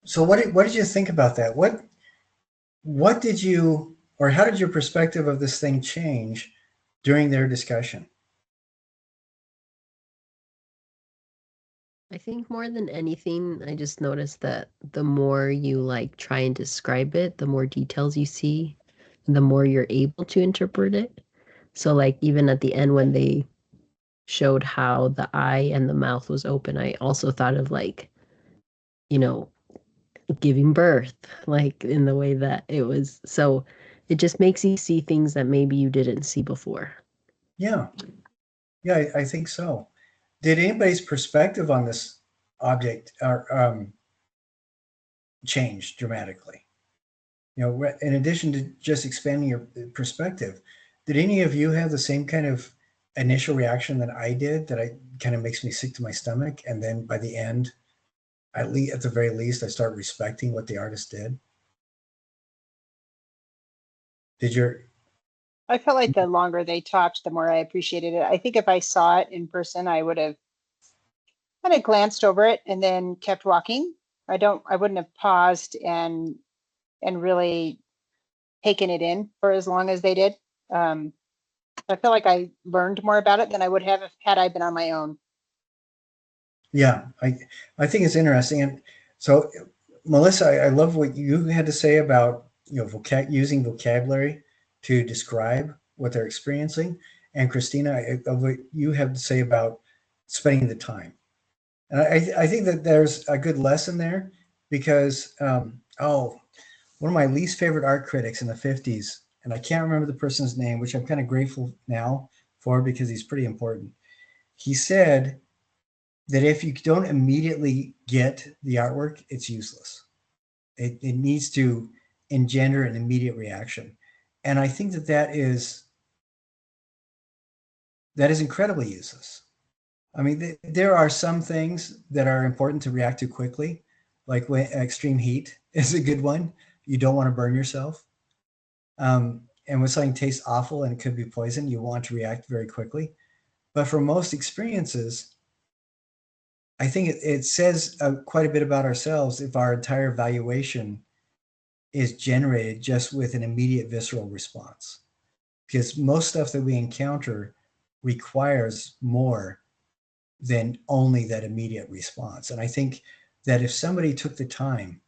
So what did you think about that? What did you, or how did your perspective of this thing change during their discussion? I think more than anything, I just noticed that the more you like try and describe it, the more details you see, and the more you're able to interpret it. So like even at the end when they showed how the eye and the mouth was open, I also thought of like, you know, giving birth, like in the way that it was. So it just makes you see things that maybe you didn't see before. Yeah, yeah, I think so. Did anybody's perspective on this object change dramatically? You know, in addition to just expanding your perspective, did any of you have the same kind of initial reaction that I did, that I kind of makes me sick to my stomach, and then by the end, at the very least, I start respecting what the artist did? Did your I felt like the longer they talked, the more I appreciated it. I think if I saw it in person, I would have kind of glanced over it and then kept walking. I wouldn't have paused and really taken it in for as long as they did. I feel like I learned more about it than I would have had I been on my own. Yeah, I think it's interesting. And so, Melissa, I love what you had to say about, you know, using vocabulary to describe what they're experiencing. And Christina, I love what you have to say about spending the time. And I think that there's a good lesson there, because one of my least favorite art critics in the 50s, and I can't remember the person's name, which I'm kind of grateful now for because he's pretty important. He said that if you don't immediately get the artwork, it's useless. It needs to engender an immediate reaction. And I think that is incredibly useless. I mean, there are some things that are important to react to quickly, like when extreme heat is a good one. You don't want to burn yourself. And when something tastes awful and it could be poison, you want to react very quickly. But for most experiences, I think it says quite a bit about ourselves if our entire evaluation is generated just with an immediate visceral response. Because most stuff that we encounter requires more than only that immediate response. And I think that if somebody took the time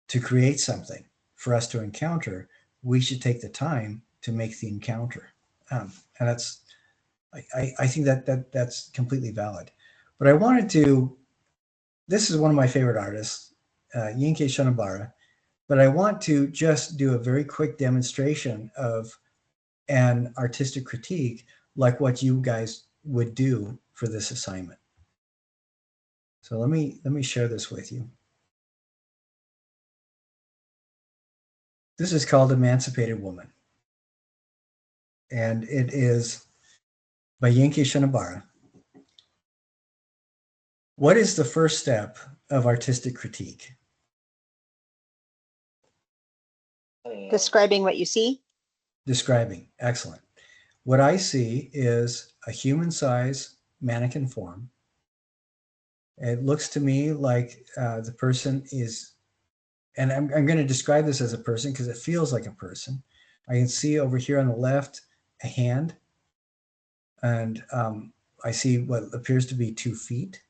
to create something for us to encounter, we should take the time to make the encounter. And I think that's completely valid. But I wanted to, this is one of my favorite artists, Yinke Shonobara. but I want to just do a very quick demonstration of an artistic critique like what you guys would do for this assignment. So let me share this with you. This is called Emancipated Woman. And it is by Yankee Shinobara. What is the first step of artistic critique? Describing what you see. Describing. Excellent. What I see is a human-size mannequin form. It looks to me like the person is, and I'm going to describe this as a person because it feels like a person. I can see over here on the left a hand, and I see what appears to be 2 feet.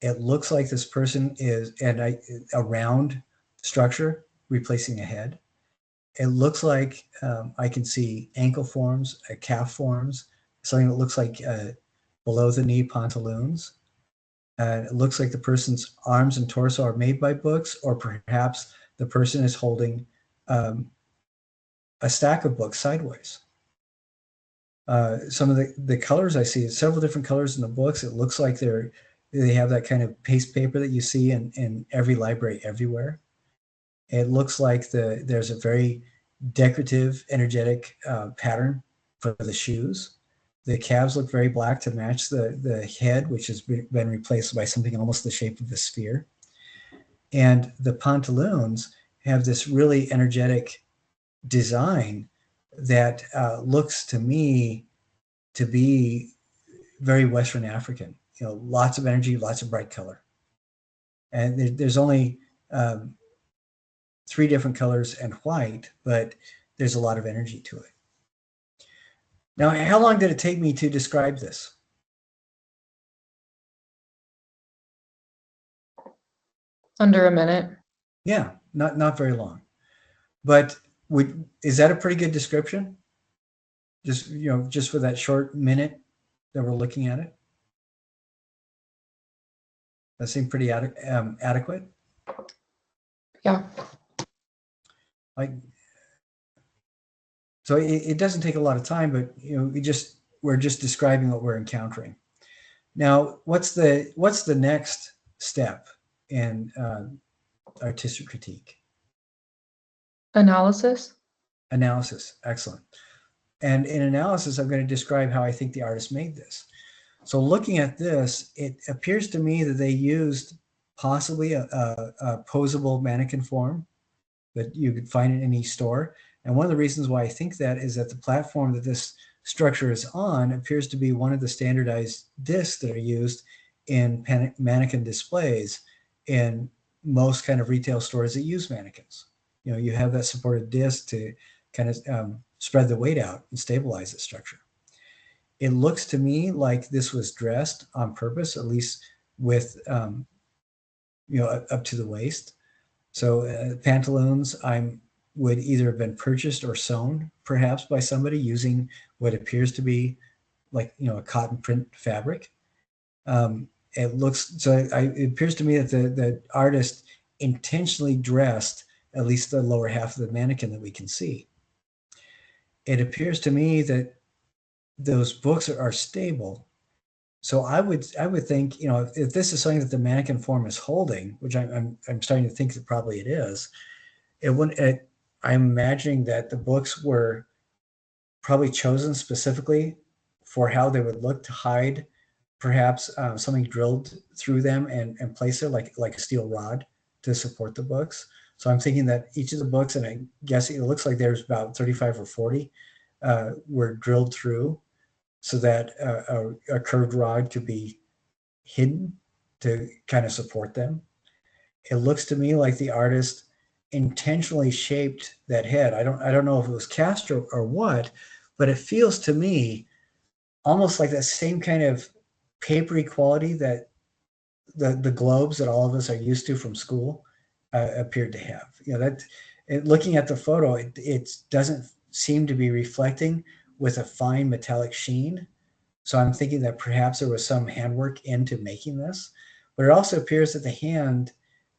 It looks like this person is, a round structure replacing a head. It looks like I can see ankle forms, calf forms, something that looks like below the knee pantaloons. It looks like the person's arms and torso are made by books, or perhaps the person is holding a stack of books sideways. Some of the colors I see, several different colors in the books. It looks like they have that kind of paste paper that you see in every library everywhere. It looks like there's a very decorative, energetic pattern for the shoes. The calves look very black to match the head, which has been replaced by something almost the shape of a sphere. And the pantaloons have this really energetic design that looks to me to be very Western African. You know, lots of energy, lots of bright color. And there's only 3 different colors and white, but there's a lot of energy to it. Now, how long did it take me to describe this? Under a minute. Yeah, not very long. But is that a pretty good description? Just for that short minute that we're looking at it? That seemed pretty adequate. Yeah. So it doesn't take a lot of time, but we're just describing what we're encountering. Now, what's the next step in artistic critique? Analysis. Analysis. Excellent. And in analysis, I'm going to describe how I think the artist made this. So looking at this, it appears to me that they used possibly a posable mannequin form that you could find in any store. And one of the reasons why I think that is that the platform that this structure is on appears to be one of the standardized discs that are used in mannequin displays in most kind of retail stores that use mannequins. You have that supported disc to kind of spread the weight out and stabilize the structure. It looks to me like this was dressed on purpose, at least with up to the waist. So pantaloons would either have been purchased or sewn, perhaps by somebody using what appears to be like a cotton print fabric. It appears to me that the artist intentionally dressed at least the lower half of the mannequin that we can see. It appears to me that those books are stable. So I would think, if this is something that the mannequin form is holding, which I'm starting to think that probably it is, I'm imagining that the books were probably chosen specifically for how they would look to hide perhaps something drilled through them and placed there like a steel rod to support the books. So I'm thinking that each of the books, and I guess it looks like there's about 35 or 40, were drilled through so that a curved rod could be hidden to kind of support them. It looks to me like the artist intentionally shaped that head. I don't know if it was cast or what, but it feels to me almost like that same kind of papery quality that the globes that all of us are used to from school appeared to have. Looking at the photo, it doesn't seem to be reflecting with a fine metallic sheen. So I'm thinking that perhaps there was some handwork into making this, but it also appears that the hand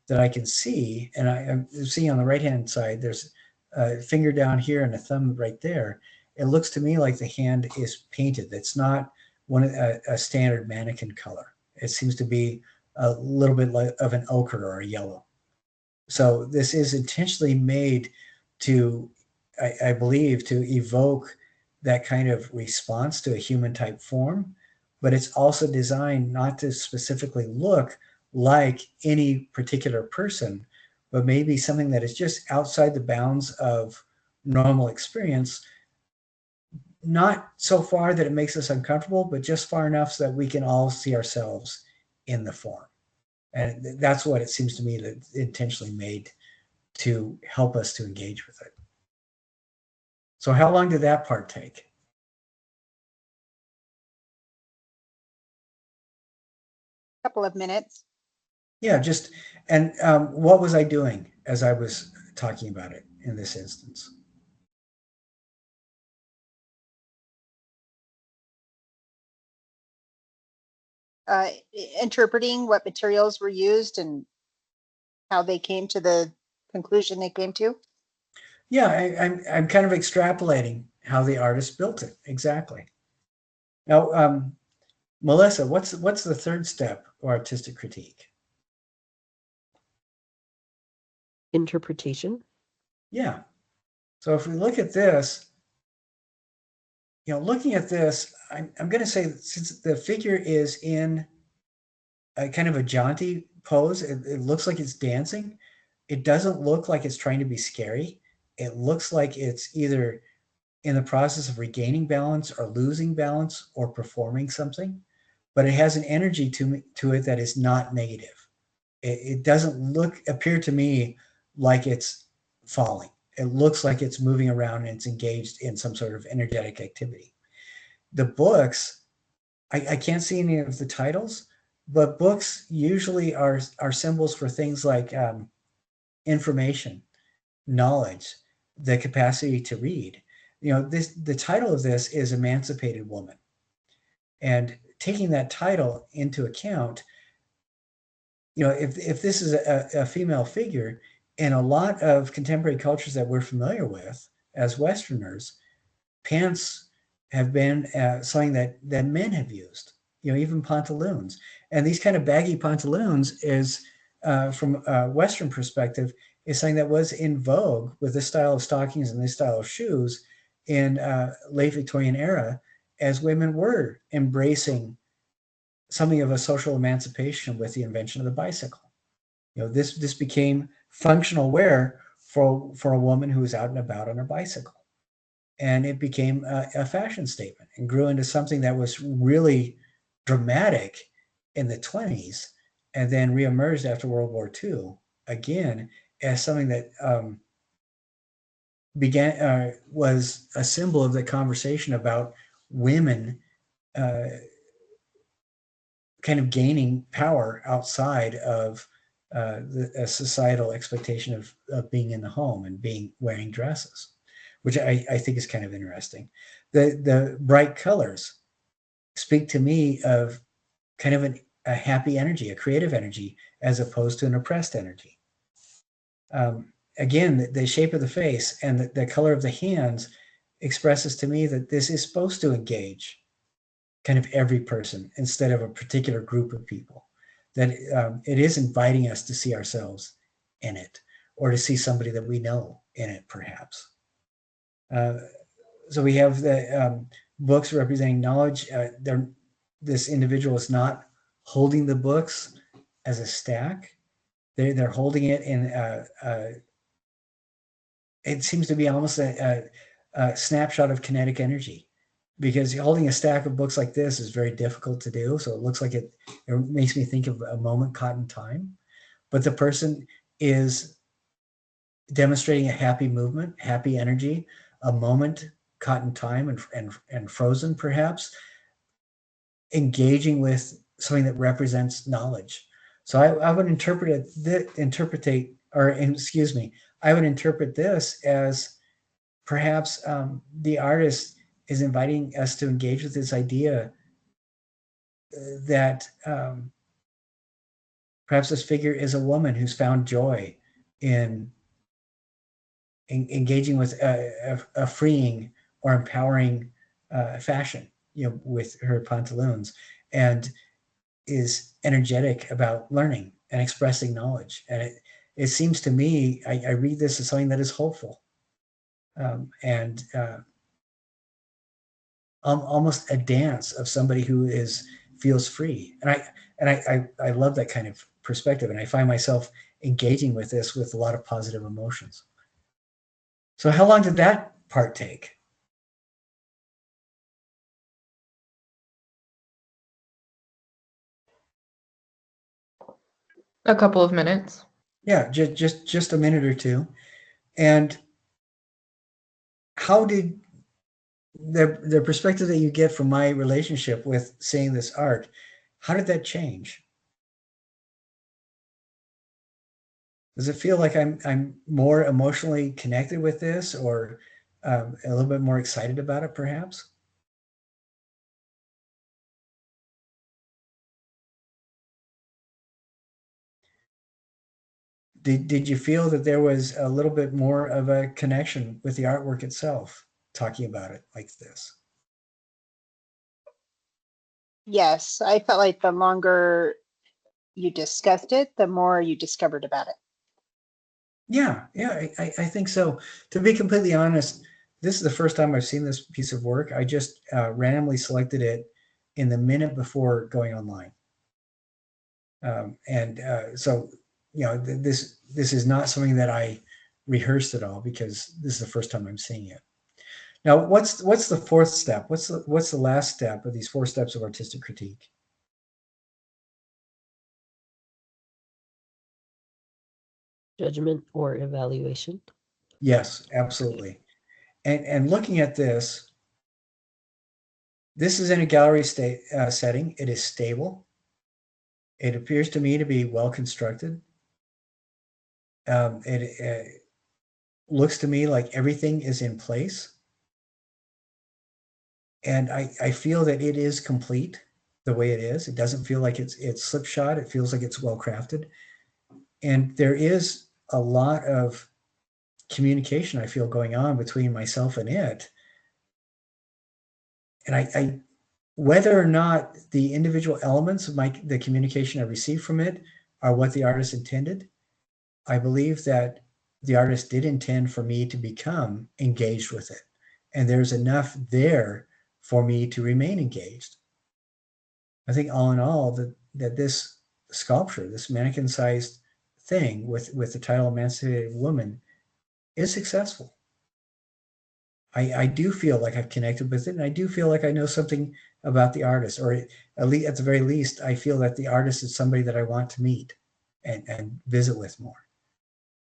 that I can see, and I'm seeing on the right-hand side, there's a finger down here and a thumb right there. It looks to me like the hand is painted. It's not a standard mannequin color. It seems to be a little bit like of an ochre or a yellow. So this is intentionally made to, I believe, to evoke that kind of response to a human type form, but it's also designed not to specifically look like any particular person, but maybe something that is just outside the bounds of normal experience, not so far that it makes us uncomfortable, but just far enough so that we can all see ourselves in the form. And that's what it seems to me that it's intentionally made to help us to engage with it. So how long did that part take? Couple of minutes. Yeah, just, and what was I doing as I was talking about it in this instance? Interpreting what materials were used and how they came to the conclusion they came to. Yeah, I'm kind of extrapolating how the artist built it. Exactly. Now, Melissa, what's the third step or artistic critique? Interpretation. Yeah. So if we look at this, looking at this, I'm going to say that since the figure is in a kind of a jaunty pose, it looks like it's dancing. It doesn't look like it's trying to be scary. It looks like it's either in the process of regaining balance or losing balance or performing something, but it has an energy to it that is not negative. It doesn't appear to me like it's falling. It looks like it's moving around and it's engaged in some sort of energetic activity. The books, I can't see any of the titles, but books usually are symbols for things like information, knowledge, the capacity to read. The title of this is Emancipated Woman. And taking that title into account, if this is a female figure, in a lot of contemporary cultures that we're familiar with as Westerners, pants have been something that men have used, even pantaloons. And these kind of baggy pantaloons is, from a Western perspective, is something that was in vogue with this style of stockings and this style of shoes in late Victorian era, as women were embracing something of a social emancipation with the invention of the bicycle. This became functional wear for a woman who was out and about on her bicycle. And it became a fashion statement and grew into something that was really dramatic in the 20s, and then reemerged after World War II again as something that was a symbol of the conversation about women kind of gaining power outside of a societal expectation of being in the home and wearing dresses, which I think is kind of interesting. The bright colors speak to me of kind of a happy energy, a creative energy, as opposed to an oppressed energy. Again, the shape of the face and the color of the hands expresses to me that this is supposed to engage kind of every person instead of a particular group of people. That it is inviting us to see ourselves in it, or to see somebody that we know in it, perhaps. So we have the books representing knowledge. This individual is not holding the books as a stack. They're holding it in it seems to be almost a snapshot of kinetic energy, because holding a stack of books like this is very difficult to do. So it looks like it makes me think of a moment caught in time. But the person is demonstrating a happy movement, happy energy, a moment caught in time and frozen, perhaps, engaging with something that represents knowledge. So I would interpret I would interpret this as perhaps the artist is inviting us to engage with this idea that Perhaps this figure is a woman who's found joy in engaging with a freeing or empowering fashion, with her pantaloons, and is energetic about learning and expressing knowledge. And it seems to me, I read this as something that is hopeful, and almost a dance of somebody who feels free. And I love that kind of perspective, and I find myself engaging with this with a lot of positive emotions. So how long did that part take? A couple of minutes. Yeah, just a minute or two. And how did the perspective that you get from my relationship with seeing this art, how did that change? Does it feel like I'm more emotionally connected with this, or a little bit more excited about it, perhaps? Did you feel that there was a little bit more of a connection with the artwork itself, talking about it like this? Yes, I felt like the longer you discussed it, the more you discovered about it. Yeah, I think so. To be completely honest, this is the first time I've seen this piece of work. I just randomly selected it in the minute before going online. And so, this is not something that I rehearsed at all, because this is the first time I'm seeing it. Now, what's the fourth step? What's the last step of these four steps of artistic critique? Judgment or evaluation. Yes, absolutely. And looking at this is in a gallery setting. It is stable. It appears to me to be well constructed. It looks to me like everything is in place. And I feel that it is complete the way it is. It doesn't feel like it's slipshod. It feels like it's well crafted. And there is a lot of communication, I feel, going on between myself and it. And I whether or not the individual elements of the communication I received from it are what the artist intended, I believe that the artist did intend for me to become engaged with it. And there's enough there for me to remain engaged. I think all in all that this sculpture, this mannequin-sized thing with the title Emancipated Woman, is successful. I do feel like I've connected with it, and I do feel like I know something about the artist, or at least at the very least, I feel that the artist is somebody that I want to meet and visit with more.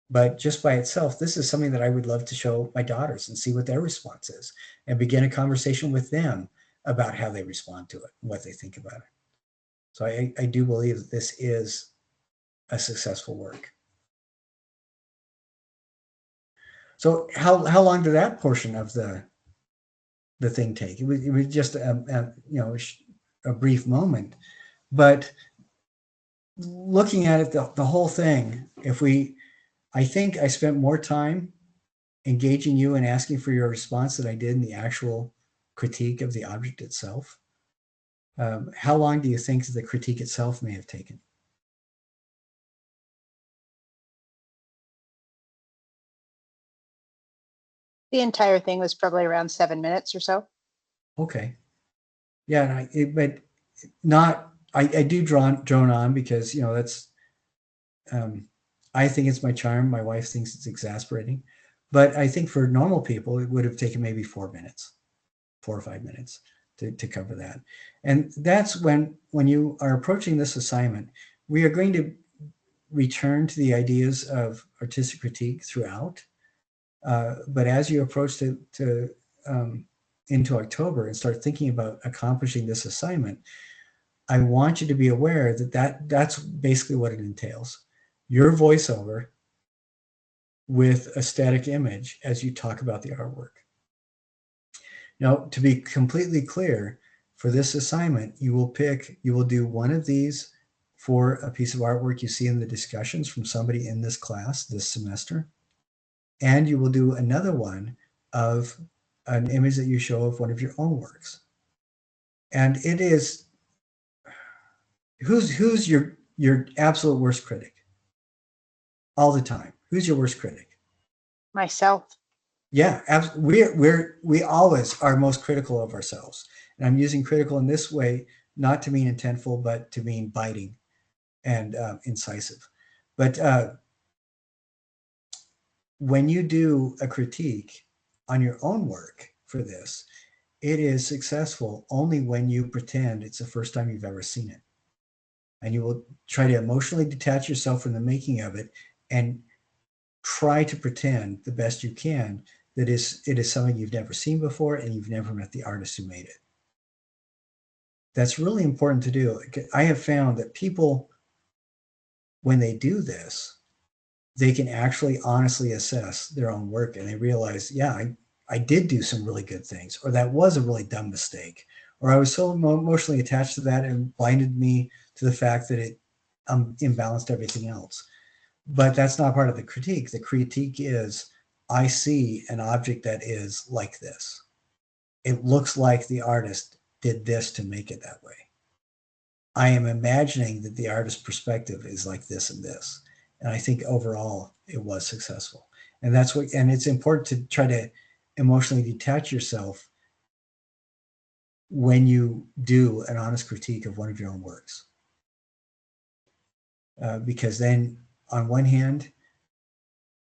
But just by itself, this is something that I would love to show my daughters and see what their response is, and begin a conversation with them about how they respond to it and what they think about it. So I do believe that this is a successful work. So how long did that portion of the thing take? It was just a brief moment, but looking at it, the whole thing, I think I spent more time engaging you and asking for your response than I did in the actual critique of the object itself. How long do you think the critique itself may have taken? The entire thing was probably around 7 minutes or so. Okay. Yeah, but not. I do drone on because that's. I think it's my charm. My wife thinks it's exasperating, but I think for normal people it would have taken maybe 4 minutes, 4 or 5 minutes to cover that. And that's when you are approaching this assignment, we are going to return to the ideas of artistic critique throughout. But as you approach into October and start thinking about accomplishing this assignment, I want you to be aware that's basically what it entails. Your voiceover with a static image as you talk about the artwork. Now, to be completely clear, for this assignment, you will do one of these for a piece of artwork you see in the discussions from somebody in this class this semester. And you will do another one of an image that you show of one of your own works. And it is, who's your absolute worst critic? All the time. Who's your worst critic? Myself. Yeah, we always are most critical of ourselves. And I'm using critical in this way, not to mean intentful, but to mean biting and incisive. But when you do a critique on your own work for this, it is successful only when you pretend it's the first time you've ever seen it. And you will try to emotionally detach yourself from the making of it and try to pretend the best you can that it is something you've never seen before and you've never met the artist who made it. That's really important to do. I have found that people, when they do this, they can actually honestly assess their own work and they realize, yeah, I did do some really good things, or that was a really dumb mistake, or I was so emotionally attached to that and blinded me to the fact that it imbalanced everything else. But that's not part of the critique. The critique is, I see an object that is like this. It looks like the artist did this to make it that way. I am imagining that the artist's perspective is like this and this. And I think overall it was successful. And it's important to try to emotionally detach yourself when you do an honest critique of one of your own works. Because then on one hand,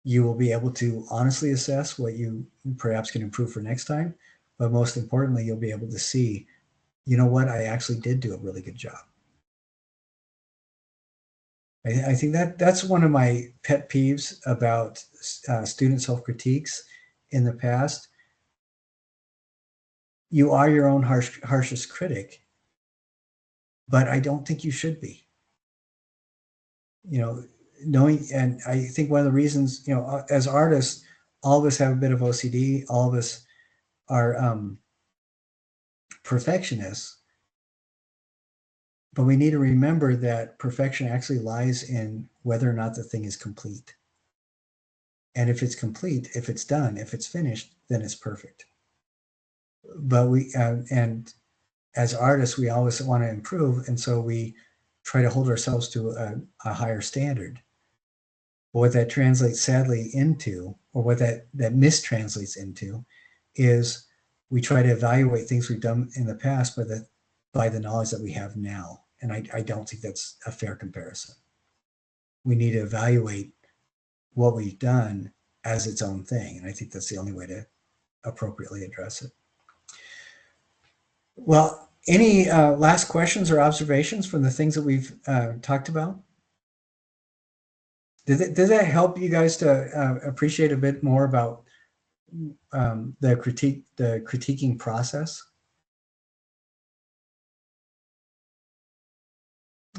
you will be able to honestly assess what you perhaps can improve for next time. But most importantly, you'll be able to see, you know what, I actually did do a really good job. I think that's one of my pet peeves about student self-critiques in the past. You are your own harshest critic, but I don't think you should be. Knowing, and I think one of the reasons, as artists, all of us have a bit of OCD. All of us are perfectionists. But we need to remember that perfection actually lies in whether or not the thing is complete. And if it's complete, if it's done, if it's finished, then it's perfect. But and as artists, we always want to improve. And so we try to hold ourselves to a higher standard. But what that translates sadly into, or what that mistranslates into, is we try to evaluate things we've done in the past by the knowledge that we have now. And I don't think that's a fair comparison. We need to evaluate what we've done as its own thing. And I think that's the only way to appropriately address it. Well, any last questions or observations from the things that we've talked about? Did that help you guys to appreciate a bit more about the critiquing process?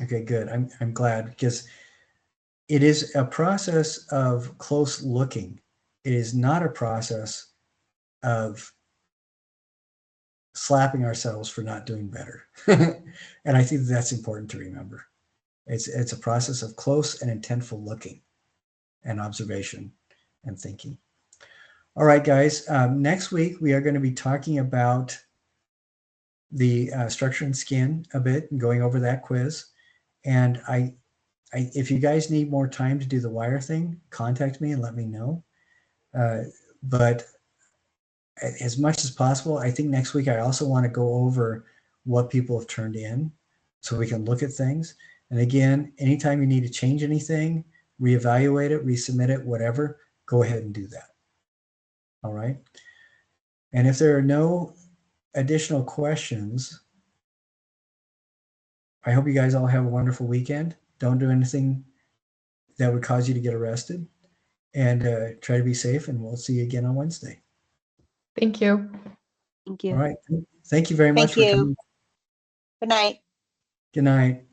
Okay, good. I'm glad, because it is a process of close looking. It is not a process of slapping ourselves for not doing better. And I think that's important to remember. It's a process of close and intentful looking and observation and thinking. All right, guys. Next week, we are going to be talking about the structure and skin a bit and going over that quiz. And if you guys need more time to do the wire thing, contact me and let me know. But as much as possible, I think next week I also want to go over what people have turned in so we can look at things. And again, anytime you need to change anything, reevaluate it, resubmit it, whatever, go ahead and do that. All right. And if there are no additional questions, I hope you guys all have a wonderful weekend. Don't do anything that would cause you to get arrested, and try to be safe, and we'll see you again on Wednesday. Thank you. Thank you. All right. Thank you very much Thank for you. coming. Good night. Good night.